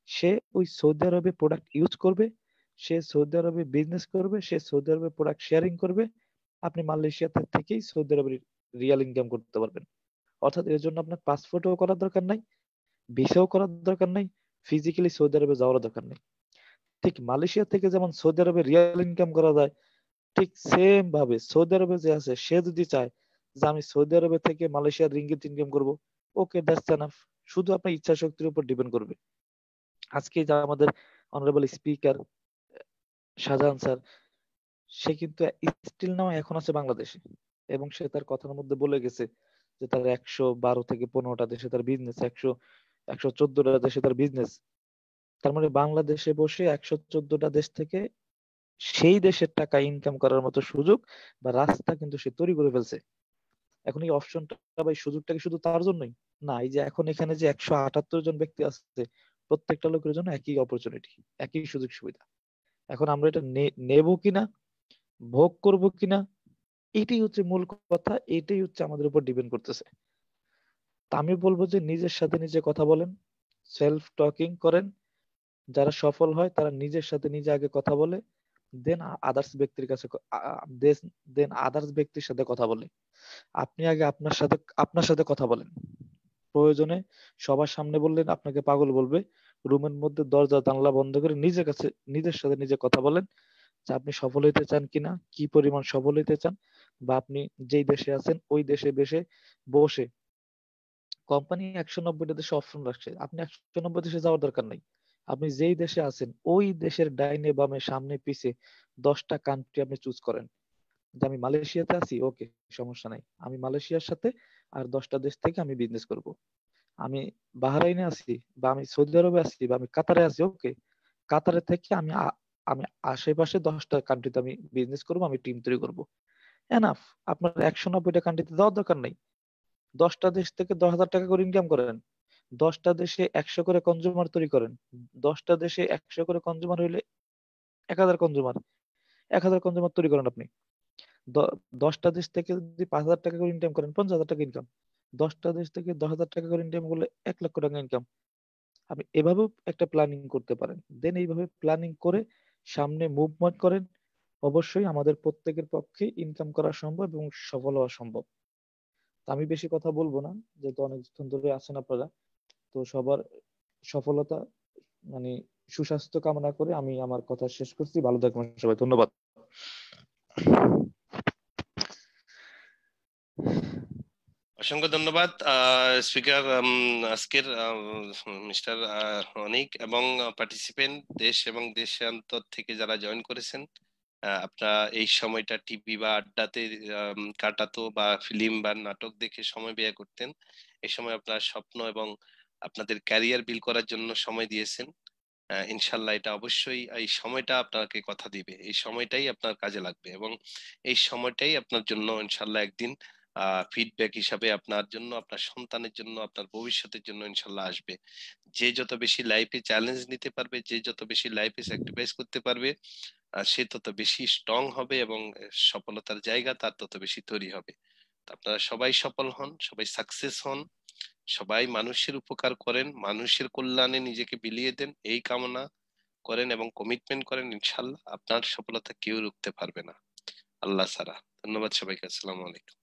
সে ওই সৌদি আরবে প্রোডাক্ট ইউজ করবে, সে সৌদি আরবে বিজনেস করবে, সে সৌদি আরবে প্রোডাক্ট শেয়ারিং করবে, আপনি মালয়েশিয়াতে থেকেই সৌদি আরবের রিয়াল ইনকাম করতে পারবেন। অর্থাৎ এর জন্য আপনার পাসপোর্টও করার দরকার নাই, ভিসাও করার দরকার নাই, ফিজিক্যালি সৌদি আরবে যাওয়ার দরকার নেই। ঠিক মালয়েশিয়া থেকে যেমন সৌদি আরবে রিয়াল ইনকাম করা যায়, ঠিক সেম ভাবে সৌদি আরবে যে আছে সে যদি চায় যে আমি সৌদি আরবে থেকে মালয়েশিয়ার রিঙ্গিত ইনকাম করব, ওকে, দ্যাটস এনাফ। শুধু আপনার ইচ্ছা শক্তির উপর ডিপেন্ড করবে। আজকে যা আমাদের অনারেবল স্পিকার শাহজাহান স্যার, সে কিন্তু স্টিল নাও এখন আছে বাংলাদেশে, এবং সে তার কথার মধ্যে বলে গেছে যে তার 112 থেকে 15টা দেশে তার বিজনেস, 114টা দেশে তার বিজনেস। তার মানে বাংলাদেশে বসে 114টা দেশ থেকে সেই দেশের টাকা ইনকাম করার মতো সুযোগ বা রাস্তা কিন্তু সে তৈরি করে ফেলছে। এখন এই অপশনটা বা এই সুযোগটা কি শুধু তার জন্যই? না, এই যে এখন এখানে যে 178 জন ব্যক্তি আছে, প্রত্যেকটা লোকের জন্য একই অপরচুনিটি, একই সুযোগ সুবিধা। এখন আমরা এটা নেব কিনা, ভোগ করব কিনা, এটাই হচ্ছে মূল কথা, এটাই হচ্ছে আমাদের উপর ডিপেন্ড করতেছে। তা আমি বলবো যে নিজের সাথে নিজে কথা বলেন, সেলফ টকিং করেন। যারা সফল হয় তারা নিজের সাথে নিজে আগে কথা বলে, দেন আদার্স ব্যক্তির কাছে দেন আদার্স ব্যক্তির সাথে কথা বলে। আপনি আগে আপনার সাথে কথা বলেন। প্রয়োজনে সবার সামনে বললেন আপনাকে পাগল বলবে, রুমের মধ্যে দরজা জানলা বন্ধ করে নিজের সাথে নিজে কথা বলেন যে আপনি সফল হইতে চান কিনা, কি পরিমাণ সফল হইতে চান, বা আপনি যেই দেশে আছেন ওই দেশে বসে কোম্পানি 190টা দেশে অপশন রাখছে, আপনি 190 দেশে যাওয়ার দরকার নাই। আপনি যেই দেশে আছেন ওই দেশের ডাইনে বামে সামনে পিছে 10টা কান্ট্রি আপনি চুজ করেন যে আমি মালয়েশিয়াতে আছি, ওকে, সমস্যা নাই, আমি মালয়েশিয়ার সাথে আর 10টা দেশ থেকে আমি বিজনেস করব। আমি বাহরাইনে আছি বা আমি সৌদি আরবে আছি বা আমি কাতারে আছি, ওকে, কাতারে থেকে আমি আশেপাশে 10টা কান্ট্রিতে আমি বিজনেস করব, আমি টিম তৈরি করব। এনাফ। আপনার 190টা কান্ট্রিতে যাওয়ার দরকার নাই। 10টা দেশ থেকে 10,000 টাকা করে ইনকাম করেন, 10টা দেশে 100 করে কনজিউমার তৈরি করেন, 10টা দেশে 100 করে কনজিউমার হইলে 1000 কনজিউমার, 1000 কনজিউমার তৈরি করেন আপনি। 10টা দেশ থেকে যদি 5,000 টাকা করে ইনকাম করেন, 50,000 টাকা ইনকাম। 10টা দেশ থেকে 10,000 টাকা করে ইনকাম করলে 1 লক্ষ টাকা ইনকাম। আপনি এভাবেও একটা প্ল্যানিং করতে পারেন। দেন এইভাবে প্ল্যানিং করে সামনে মুভমেন্ট করেন, অবশ্যই আমাদের প্রত্যেকের পক্ষে ইনকাম করা সম্ভব এবং সফল হওয়া সম্ভব। তা আমি বেশি কথা বলবো না, যেহেতু অনেকক্ষণ ধরে আছেন আপনারা। তো সবার সফলতা, মানে সুস্বাস্থ্য কামনা করে আমি আমার কথা শেষ করছি। ভালো থাকবেন সবাই, ধন্যবাদ। অসংখ্য ধন্যবাদ স্পিকার আজকের মিস্টার অনিক এবং পার্টিসিপেন্ট দেশ এবং দেশান্তর থেকে যারা জয়েন করেছেন। আপনারা এই সময়টা টিভি বা আড্ডাতে কাটাতো বা ফিল্ম বা নাটক দেখে সময় ব্যয় করতেন, এই সময় আপনার স্বপ্ন এবং আপনাদের ক্যারিয়ার বিল্ড করার জন্য সময় দিয়েছেন। ইনশাল্লাহ এটা অবশ্যই এই সময়টা আপনাকে কথা দিবে, এই সময়টাই আপনার কাজে লাগবে এবং এই সময়টাই আপনার জন্য ইনশাল্লাহ একদিন ফিডব্যাক হিসাবে আপনার জন্য, আপনার সন্তানের জন্য, আপনার ভবিষ্যতের জন্য ইনশাল্লাহ আসবে। যে যত বেশি লাইফে চ্যালেঞ্জ নিতে পারবে, যে যত বেশি লাইফে স্যাক্রিফাইস করতে পারবে, সে তত বেশি স্ট্রং হবে এবং সফলতার জায়গা তার তত বেশি তৈরি হবে। আপনারা সবাই সফল হন, সবাই সাকসেস হন, সবাই মানুষের উপকার করেন, মানুষের কল্যাণে নিজেকে বিলিয়ে দেন, এই কামনা করেন এবং কমিটমেন্ট করেন। ইনশাল্লাহ আপনার সফলতা কেউ রুখতে পারবে না আল্লাহ ছাড়া। ধন্যবাদ সবাইকে। আসসালামু আলাইকুম।